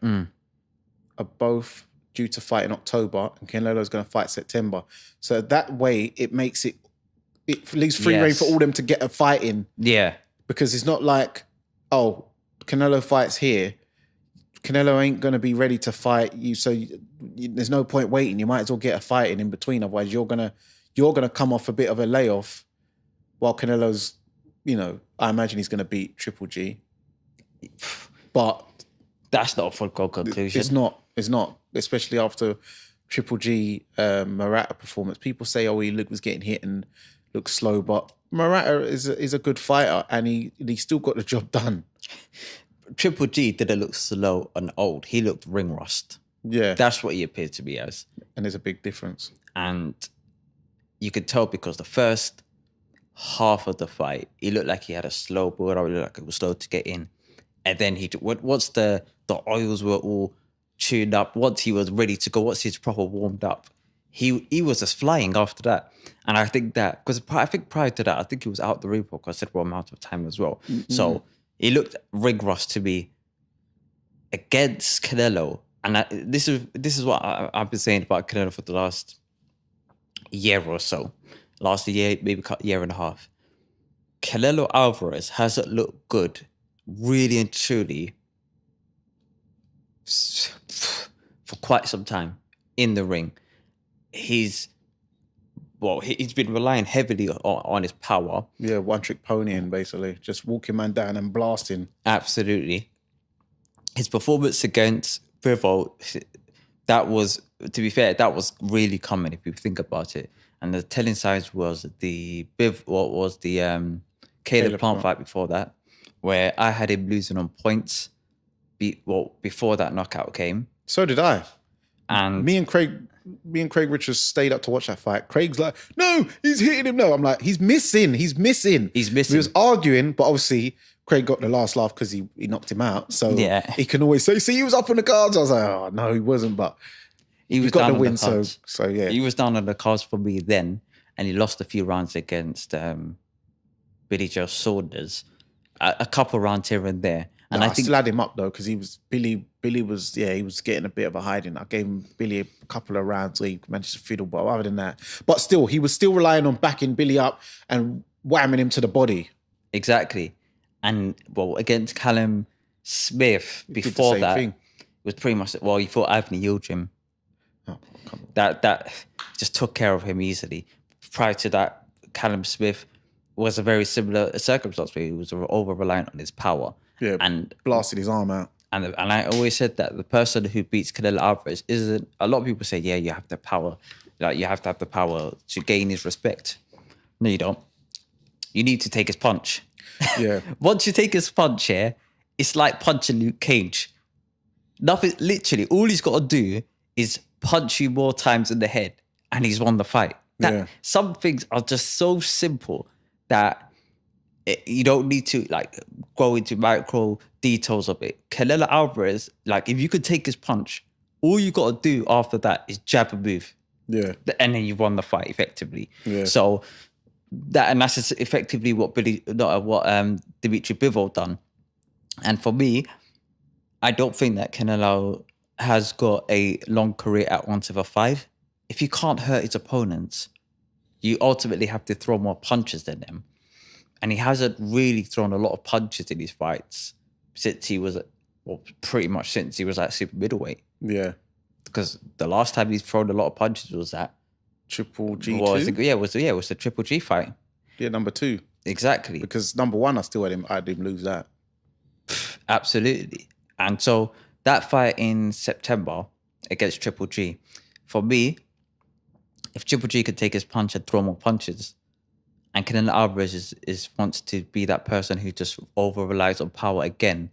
are both due to fight in October, and Canelo's going to fight September. So that way it leaves free reign for all them to get a fight in. Yeah. Because it's not like, oh, Canelo fights here. Canelo ain't going to be ready to fight you, so there's no point waiting. You might as well get a fight in between. Otherwise, you're gonna come off a bit of a layoff while Canelo's, I imagine he's going to beat Triple G. But that's not a foregone conclusion. It's not, especially after Triple G Murata performance. People say, oh, he was getting hit and looked slow, but Murata is a good fighter, and he still got the job done. Triple G didn't look slow and old. He looked ring rust. Yeah. That's what he appeared to be as. And there's a big difference. And you could tell because the first half of the fight, he looked like he had a slow build. It looked like it was slow to get in. And then once the oils were all tuned up, once he was ready to go, once he's proper warmed up, he was just flying after that. And I think that, because I think prior to that, I think he was out the ring for a considerable amount of time as well. Mm-hmm. So he looked ring rust to me against Canelo. And this is what I've been saying about Canelo for the last year or so. Last year, maybe a year and a half. Canelo Alvarez hasn't looked good, really and truly, for quite some time in the ring. He's been relying heavily on his power. Yeah, one-trick ponying, basically. Just walking man down and blasting. Absolutely. His performance against Bivol, that was, to be fair, that was really common if you think about it. And the telling signs was the Caleb Plant fight before that, where I had him losing on points before that knockout came. So did I. And me and Craig Richards stayed up to watch that fight. Craig's like, no, he's hitting him. No, I'm like, he's missing. We was arguing, but obviously Craig got the last laugh because he knocked him out. So he can always say, see, he was up on the cards. I was like, oh, no, he wasn't, but he was got down the win. So yeah. He was down on the cards for me then, and he lost a few rounds against Billy Joe Saunders. A couple rounds here and there. And I think I still had him up though, because Billy was getting a bit of a hiding. I gave Billy a couple of rounds where he managed to fiddle, but other than that, but still, he was still relying on backing Billy up and whamming him to the body. Exactly. And against Callum Smith before that, it was pretty much he fought Anthony Yildirim. Oh, come on. That just took care of him easily. Prior to that, Callum Smith was a very similar circumstance where he was over reliant on his power. Yeah, and blasted his arm out. And I always said that the person who beats Canelo Alvarez isn't. A lot of people say, yeah, you have the power, like you have to have the power to gain his respect. No, you don't. You need to take his punch. Yeah. Once you take his punch, it's like punching Luke Cage. Nothing. Literally, all he's got to do is punch you more times in the head, and he's won the fight. Some things are just so simple that you don't need to go into micro details of it. Canelo Alvarez, if you could take his punch, all you got to do after that is jab and move. Yeah. And then you've won the fight effectively. Yeah. So that's effectively what Dimitri Bivol done. And for me, I don't think that Canelo has got a long career at 175. If you can't hurt his opponents, you ultimately have to throw more punches than them. And he hasn't really thrown a lot of punches in his fights since he was, pretty much since he was at super middleweight. Yeah. because the last time he's thrown a lot of punches was that Triple G2? it was the Triple G fight. Yeah, number 2. Exactly. Because number 1, I had him lose that. Absolutely. And so that fight in September against Triple G, for me, if Triple G could take his punch and throw more punches, and Canelo Alvarez wants to be that person who just over relies on power again,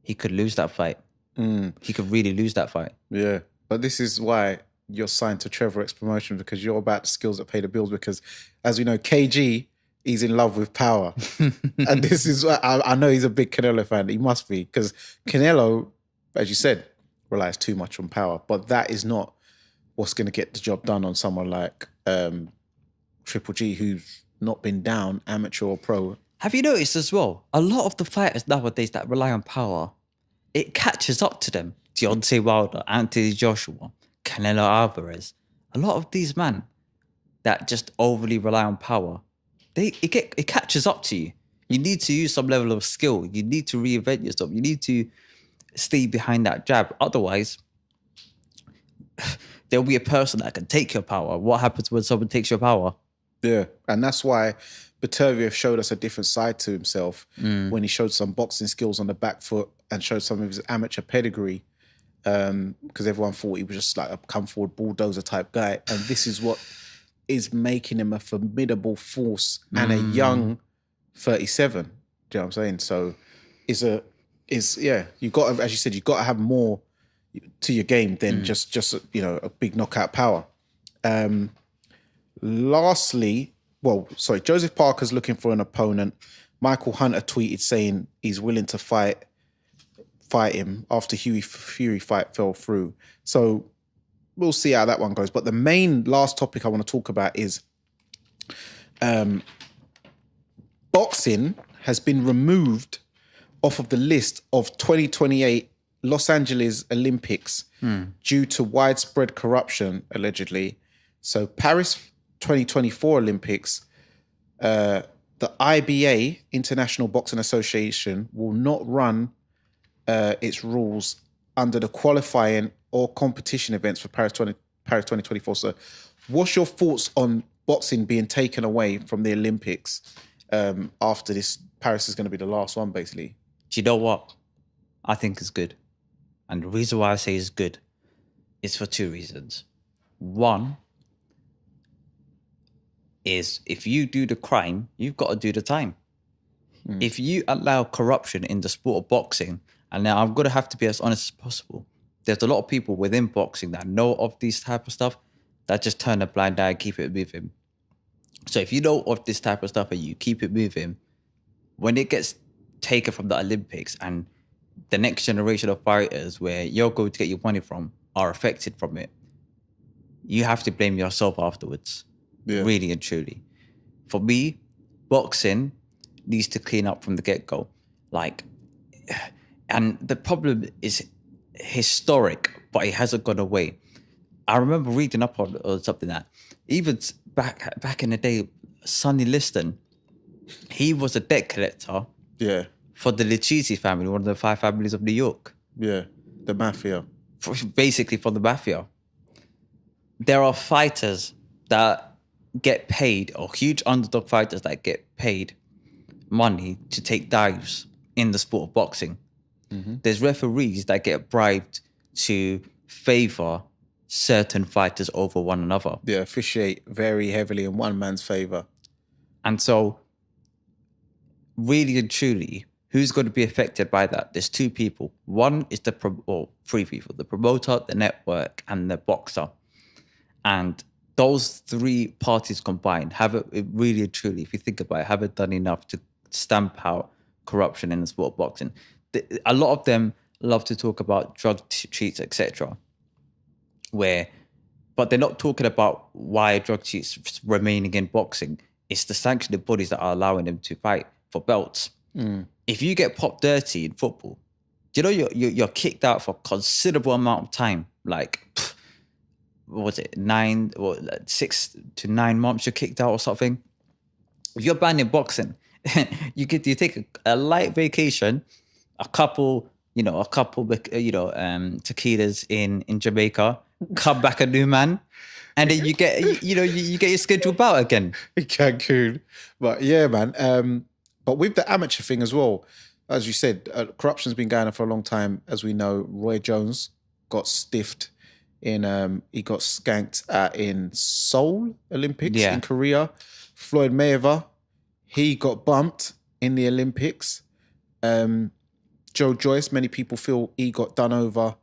he could lose that fight. He could really lose that fight. Yeah. But this is why you're signed to Trevor X Promotion, because you're about the skills that pay the bills. Because as we know, KG, he's in love with power. And this is why I know he's a big Canelo fan. He must be, because Canelo, as you said, relies too much on power. But that is not what's going to get the job done on someone like Triple G, who's not been down, amateur or pro. Have you noticed as well, a lot of the fighters nowadays that rely on power, it catches up to them. Deontay Wilder, Anthony Joshua, Canelo Alvarez. A lot of these men that just overly rely on power, it catches up to you. You need to use some level of skill. You need to reinvent yourself. You need to stay behind that jab. Otherwise, there'll be a person that can take your power. What happens when someone takes your power? Yeah, and that's why Baturviev showed us a different side to himself when he showed some boxing skills on the back foot and showed some of his amateur pedigree, because everyone thought he was just like a come forward bulldozer type guy. And this is what is making him a formidable force and a young 37. Do you know what I'm saying? So you got to, as you said, you got to have more to your game than just a big knockout power. Lastly, Joseph Parker's looking for an opponent. Michael Hunter tweeted saying he's willing to fight him after Hughie Fury fight fell through. So we'll see how that one goes. But the main last topic I want to talk about is boxing has been removed off of the list of 2028 Los Angeles Olympics due to widespread corruption, allegedly. So Paris 2024 Olympics, the IBA, International Boxing Association, will not run its rules under the qualifying or competition events for Paris 2024. So what's your thoughts on boxing being taken away from the Olympics after this? Paris is going to be the last one, basically. Do you know what? I think it's good. And the reason why I say it's good is for 2 reasons. One is if you do the crime, you've got to do the time. If you allow corruption in the sport of boxing, and now I'm going to have to be as honest as possible, there's a lot of people within boxing that know of these type of stuff that just turn a blind eye and keep it moving. So if you know of this type of stuff and you keep it moving, when it gets taken from the Olympics and the next generation of fighters where you're going to get your money from are affected from it, you have to blame yourself afterwards. Yeah. Really and truly. For me, boxing needs to clean up from the get-go. And the problem is historic, but it hasn't gone away. I remember reading up on something that even back in the day, Sonny Liston, he was a debt collector. Yeah. For the Lucchese family, one of the 5 families of New York. Yeah, the mafia. Basically for the mafia. There are fighters that get paid, or huge underdog fighters that get paid money to take dives in the sport of boxing. There's referees that get bribed to favor certain fighters over one another. Yeah, officiate very heavily in one man's favor. And so, really and truly, who's going to be affected by that? There's 2 people. One is 3 people: the promoter, the network, and the boxer. And those 3 parties combined really and truly, if you think about it, haven't done enough to stamp out corruption in the sport of boxing. A lot of them love to talk about drug cheats, etc. But they're not talking about why drug cheats remaining in boxing. It's the sanctioning bodies that are allowing them to fight for belts. If you get popped dirty in football, do you know you're kicked out for a considerable amount of time? Like, what was it, 6 to 9 months you're kicked out or something? If you're banned in boxing, you take a light vacation, a couple a couple, tequilas in Jamaica, come back a new man, and then you get you get your scheduled bout again. Cancun. But yeah, man. But with the amateur thing as well, as you said, corruption's been going on for a long time. As we know, Roy Jones got stiffed he got skanked in Seoul Olympics in Korea. Floyd Mayweather, he got bumped in the Olympics. Joyce, many people feel he got done over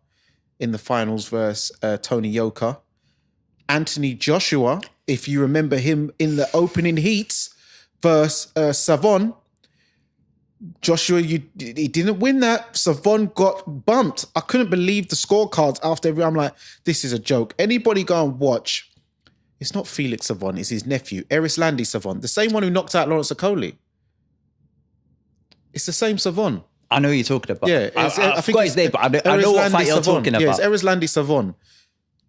in the finals versus Tony Yoka. Anthony Joshua, if you remember him in the opening heats versus Savon, Joshua, he didn't win that. Savon got bumped. I couldn't believe the scorecards after every. I'm like, this is a joke. Anybody go and watch. It's not Felix Savon, it's his nephew, Eris Landy Savon, the same one who knocked out Lawrence Okoli. It's the same Savon. I know who you're talking about. Yeah, I forgot his name, but I know what fight you're talking about. Yeah, it's Eris Landy Savon.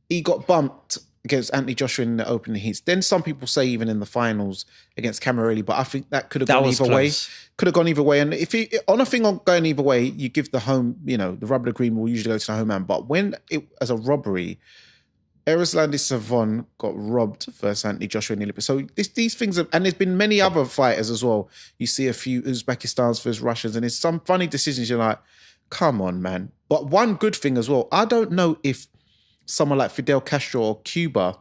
He got bumped against Anthony Joshua in the opening heats. Then some people say even in the finals against Camarelli, but I think that could have gone either way. Could have gone either way. And if you on a thing going either way, you give the home, the rubber green will usually go to the home man. But when it as a robbery, Eris Landy Savon got robbed versus Anthony Joshua in the Olympics. So these things and there's been many other fighters as well. You see a few Uzbekistans versus Russians, and it's some funny decisions. You're like, come on, man. But one good thing as well, I don't know if someone like Fidel Castro or Cuba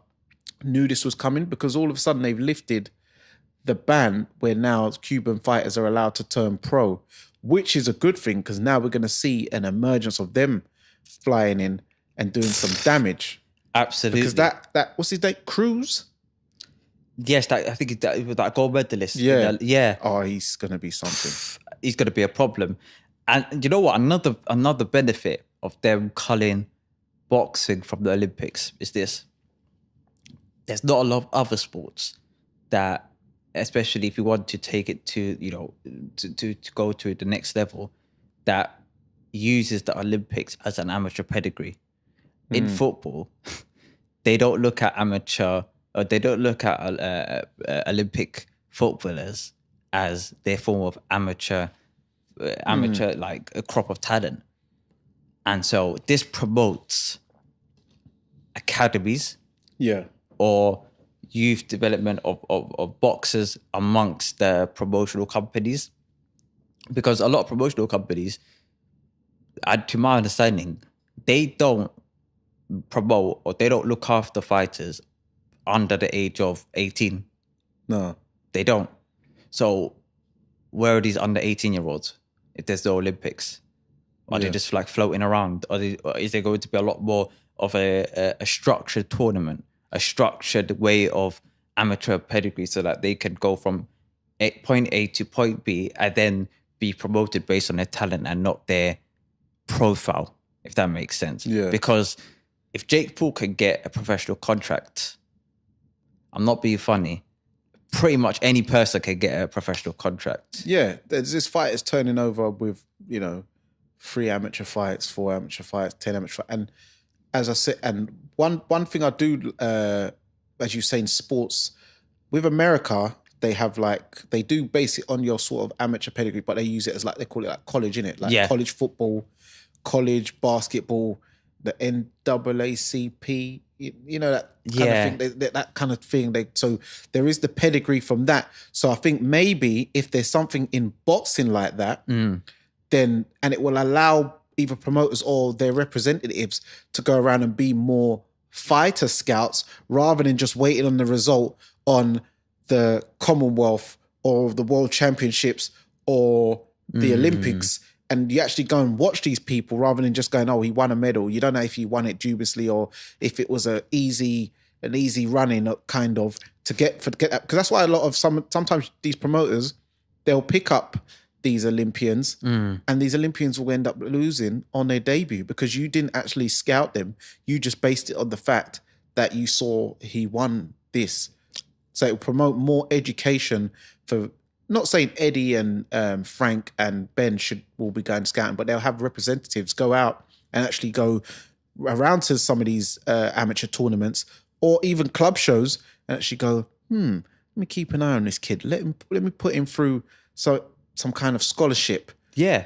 knew this was coming, because all of a sudden they've lifted the ban where now Cuban fighters are allowed to turn pro, which is a good thing, because now we're going to see an emergence of them flying in and doing some damage. Absolutely. Because that what's his name? Cruz? Yes, I think that gold medalist. Yeah. Yeah. Oh, he's going to be something. He's going to be a problem. And you know what? Another benefit of them culling boxing from the Olympics is this. There's not a lot of other sports that, especially if you want to take it to, to go to the next level, that uses the Olympics as an amateur pedigree. In football, they don't look at amateur, or they don't look at Olympic footballers as their form of amateur like a crop of talent. And so this promotes academies, or youth development of boxers amongst the promotional companies, because a lot of promotional companies, to my understanding, they don't promote or they don't look after fighters under the age of 18. No, they don't. So where are these under 18-year-olds if there's no Olympics? Are they just like floating around? Or is there going to be a lot more of a structured tournament, a structured way of amateur pedigree, so that they can go from point A to point B and then be promoted based on their talent and not their profile, if that makes sense? Yeah. Because if Jake Paul can get a professional contract, I'm not being funny, pretty much any person can get a professional contract. Yeah, there's this fight is turning over with, 3 amateur fights, 4 amateur fights, 10 amateur fights. And as I said, and one thing I do, as you say in sports, with America, they do base it on your sort of amateur pedigree, but they use it as they call it like college, innit? Like college football, college basketball, the NAACP, that kind of thing. That kind of thing. So there is the pedigree from that. So I think maybe if there's something in boxing like that, then, and it will allow either promoters or their representatives to go around and be more fighter scouts rather than just waiting on the result on the Commonwealth or the World Championships or the Olympics. And you actually go and watch these people rather than just going, oh, he won a medal. You don't know if he won it dubiously or if it was an easy running kind of to get that. Because that's why a lot of sometimes these promoters, they'll pick up these Olympians and these Olympians will end up losing on their debut because you didn't actually scout them. You just based it on the fact that you saw he won this. So it will promote more education for, not saying Eddie and Frank and Ben will be going scouting, but they'll have representatives go out and actually go around to some of these amateur tournaments or even club shows and actually go, let me keep an eye on this kid. Let me put him through some kind of scholarship. Yeah.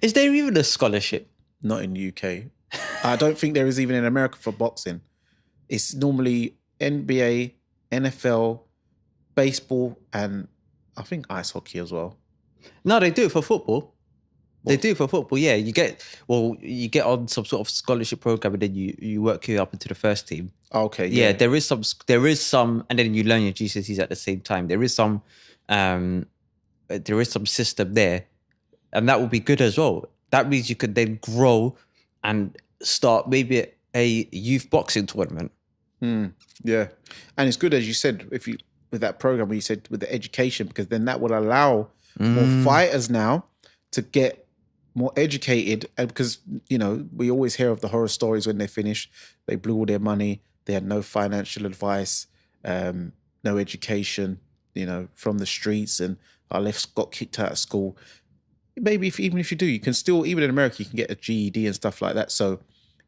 Is there even a scholarship? Not in the UK. I don't think there is even in America for boxing. It's normally NBA, NFL, baseball, and I think ice hockey as well. No, they do it for football. They do it for football. Yeah, you get on some sort of scholarship program, and then you work your up into the first team. Okay, yeah. There is some, and then you learn your GCSEs at the same time. There is some system there, and that will be good as well. That means you could then grow and start maybe a youth boxing tournament. Yeah, and it's good, as you said, with that program where you said with the education, because then that will allow more fighters now to get more educated. And because, we always hear of the horror stories when they finish, they blew all their money, they had no financial advice, no education, from the streets, and got kicked out of school. Maybe even if you do, you can still, even in America, you can get a GED and stuff like that. So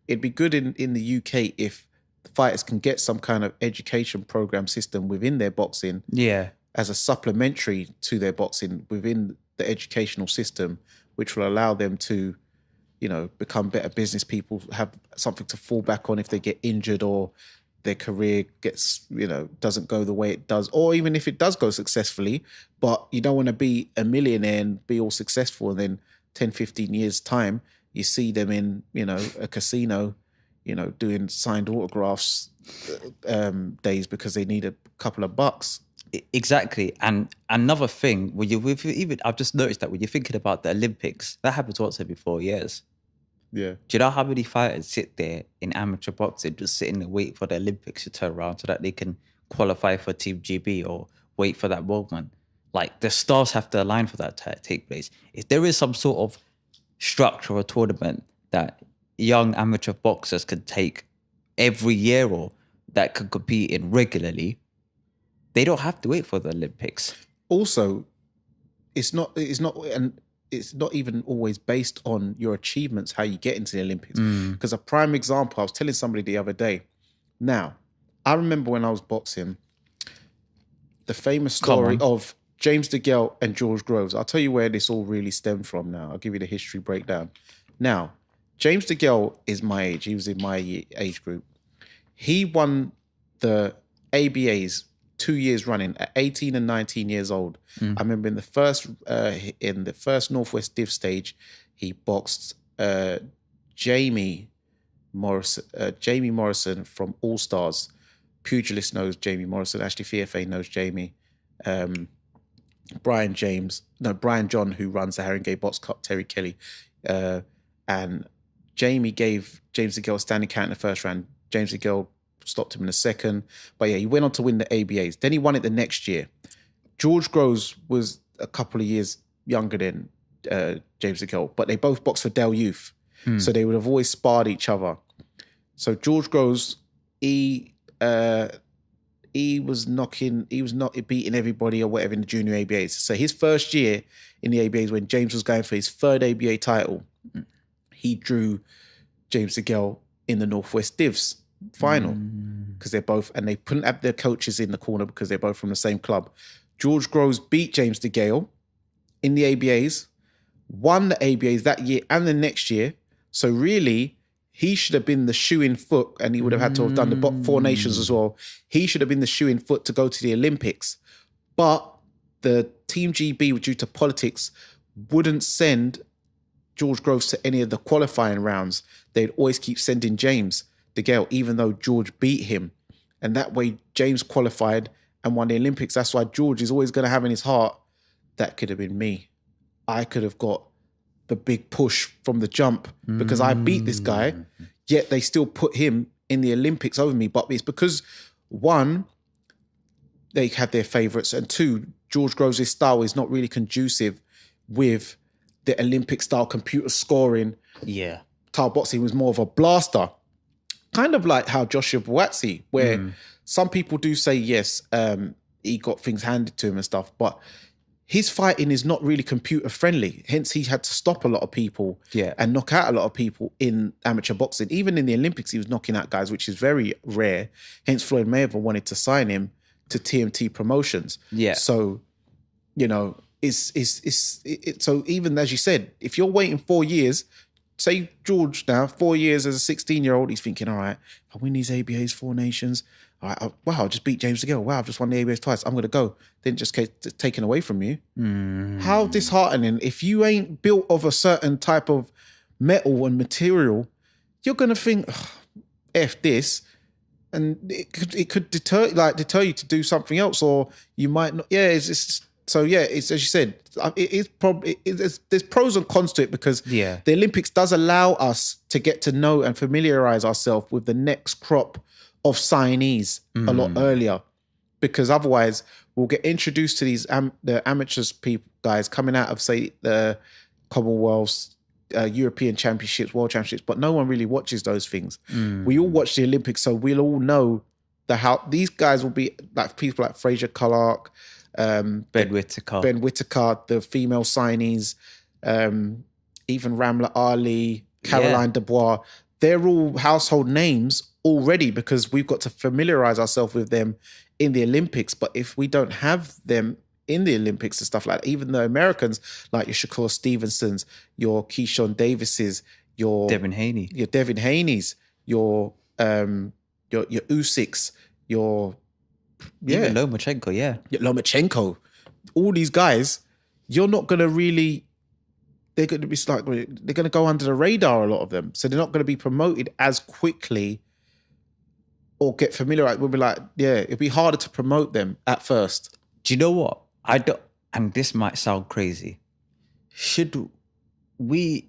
it'd be good in the UK if the fighters can get some kind of education program system within their boxing, as a supplementary to their boxing within the educational system, which will allow them to, become better business people, have something to fall back on if they get injured or their career gets, doesn't go the way it does, or even if it does go successfully, but you don't want to be a millionaire and be all successful, and then 10, 15 years time, you see them in, a casino, doing signed autographs days because they need a couple of bucks. Exactly. And another thing, I've just noticed that when you're thinking about the Olympics, that happens once every 4 years. Yeah. Do you know how many fighters sit there in amateur boxing, just sitting and wait for the Olympics to turn around so that they can qualify for Team GB or wait for that moment? Like, the stars have to align for that to take place. If there is some sort of structure or tournament that young amateur boxers can take every year or that can compete in regularly, they don't have to wait for the Olympics. Also, it's not even always based on your achievements, how you get into the Olympics. Because a prime example, I was telling somebody the other day. Now, I remember when I was boxing, the famous story of James DeGale and George Groves. I'll tell you where this all really stemmed from now. I'll give you the history breakdown. Now, James DeGale is my age. He was in my age group. He won the ABAs 2 years running at 18 and 19 years old. I remember in the first Northwest Div stage, he boxed Jamie Morrison from All Stars. Pugilist knows Jamie Morrison. Actually, FFA knows Jamie. Brian John, who runs the Haringey Box Cup, Terry Kelly. And Jamie gave James DeGale a standing count in the first round. James DeGale stopped him in the second. But yeah, he went on to win the ABAs. Then he won it the next year. George Groves was a couple of years younger than James DeGale, but they both boxed for Dell Youth. So they would have always sparred each other. So George Groves, he was not beating everybody or whatever in the junior ABAs. So his first year in the ABAs, when James was going for his third ABA title, he drew James DeGale in the Northwest Divs final because they couldn't have their coaches in the corner because they're both from the same club. George Groves beat James DeGale in the ABAs, won the ABAs that year and the next year. So really, he should have been the shoe-in foot, and he would have had to have done the Four Nations as well. He should have been the shoe-in foot to go to the Olympics. But the Team GB, due to politics, wouldn't send George Groves to any of the qualifying rounds. They'd always keep sending James DeGale, even though George beat him. And that way, James qualified and won the Olympics. That's why George is always going to have in his heart, that could have been me. I could have got the big push from the jump because I beat this guy, yet they still put him in the Olympics over me. But it's because, one, they had their favourites, and two, George Groves' style is not really conducive with the Olympic style computer scoring. Yeah. Style boxing was more of a blaster. Kind of like how Joshua Buatsi, where some people do say, yes, he got things handed to him and stuff, but his fighting is not really computer friendly. Hence, he had to stop a lot of people and knock out a lot of people in amateur boxing. Even in the Olympics, he was knocking out guys, which is very rare. Hence, Floyd Mayweather wanted to sign him to TMT Promotions. Yeah. So, So even as you said, if you're waiting 4 years, say George now, 4 years as a 16-year-old, he's thinking, all right, I win these ABAs, Four Nations. All right, wow, I just beat James again. Wow, I've just won the ABAs twice. I'm going to go. Then just get taken away from you. How disheartening. If you ain't built of a certain type of metal and material, you're going to think, F this. And it could deter you to do something else, or you might not. Yeah, it's as you said, it is probably there's pros and cons to it, because the Olympics does allow us to get to know and familiarize ourselves with the next crop of signees a lot earlier, because otherwise we'll get introduced to these the amateurs guys coming out of, say, the Commonwealths, European Championships, World Championships, but no one really watches those things. We all watch the Olympics, so we'll all know how these guys will be, like people like Fraser Clark, Ben Whittaker, the female signees, even Ramla Ali, Caroline Dubois. They're all household names already, because we've got to familiarize ourselves with them in the Olympics. But if we don't have them in the Olympics and stuff like that, even the Americans, like your Shakur Stevensons, your Keyshawn Davises, your Devin Haney, your Usyks, even Lomachenko, all these guys, you're not going to really, they're going to go under the radar, a lot of them. So they're not going to be promoted as quickly or get familiar. We'll be like, it'd be harder to promote them at first. Do you know what? I don't, and this might sound crazy. Should we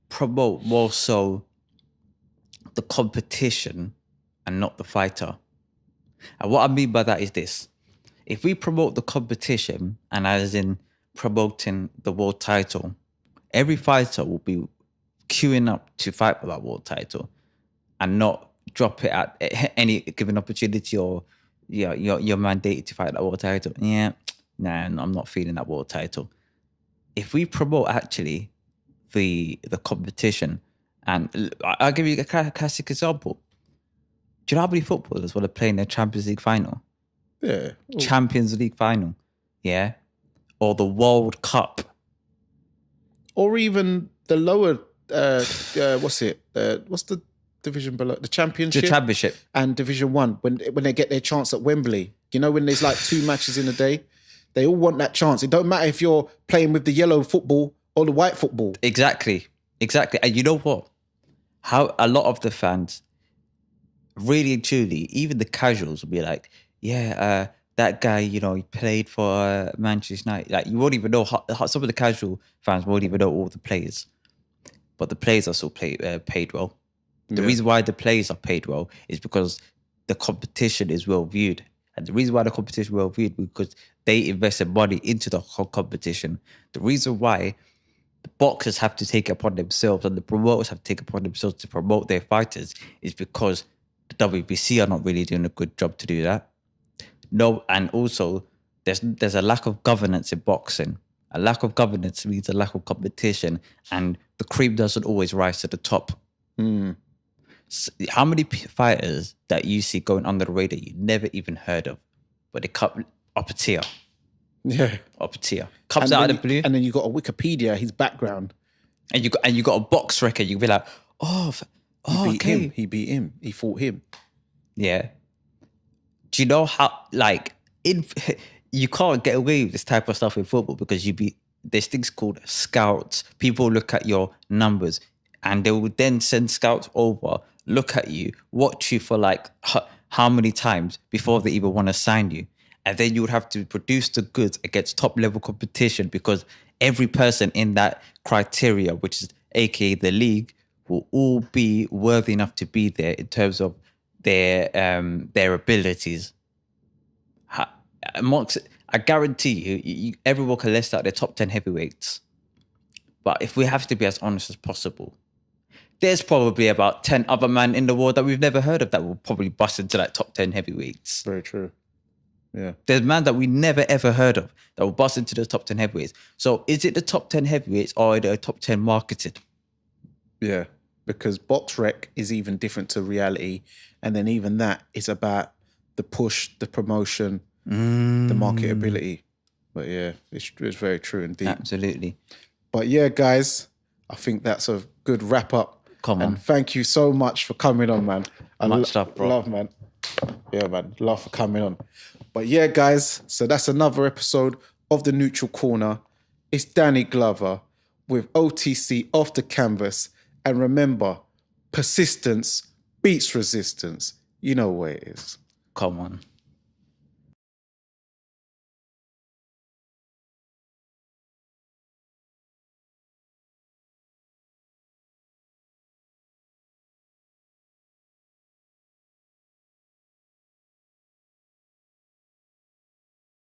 promote more so the competition and not the fighter? And what I mean by that is this. If we promote the competition, and as in promoting the world title, every fighter will be queuing up to fight for that world title and not drop it at any given opportunity, or you're mandated to fight that world title. I'm not feeling that world title. If we promote actually the competition, and I'll give you a classic example. Do you know how many footballers want to play in their Champions League final? Yeah. Champions League final. Yeah. Or the World Cup. Or even the lower, what's the division below? The Championship? The Championship. And Division 1, when they get their chance at Wembley. You know, when there's like 2 matches in a day, they all want that chance. It don't matter if you're playing with the yellow football or the white football. Exactly. And you know what? How a lot of the fans, really and truly, even the casuals will be like, that guy, he played for Manchester United. Like, you won't even know how some of the casual fans won't even know all the players, but the players are still paid well. The reason why the players are paid well is because the competition is well viewed, and the reason why the competition is well viewed is because they invested money into the whole competition. The reason why the boxers have to take it upon themselves and the promoters have to take it upon themselves to promote their fighters is because the WBC are not really doing a good job to do that. No, and also there's a lack of governance in boxing. A lack of governance means a lack of competition, and the cream doesn't always rise to the top. So how many fighters that you see going under the radar you never even heard of, but they come opetaia? Yeah, opetaia comes out of the blue, and then you got a Wikipedia, his background, and you got a box record. You can be like, he beat him, he fought him. Yeah. Do you know how, like, you can't get away with this type of stuff in football because there's things called scouts. People look at your numbers and they will then send scouts over, look at you, watch you for like how many times before they even want to sign you. And then you would have to produce the goods against top level competition, because every person in that criteria, which is aka the league, will all be worthy enough to be there in terms of their abilities. I guarantee you, everyone can list out their top 10 heavyweights. But if we have to be as honest as possible, there's probably about 10 other men in the world that we've never heard of that will probably bust into that top 10 heavyweights. Very true. Yeah. There's a man that we never ever heard of that will bust into the top 10 heavyweights. So is it the top 10 heavyweights or the top 10 marketed? Yeah. Because box rec is even different to reality. And then even that is about the push, the promotion, the marketability. But yeah, it's very true indeed. Absolutely. But yeah, guys, I think that's a good wrap up. Come on. And thank you so much for coming on, man. Much love, bro. Love, man. Yeah, man. Love for coming on. But yeah, guys, so that's another episode of the Neutral Corner. It's Danny Glover with OTC Off the Canvas. And remember, persistence beats resistance. You know where it is. Come on.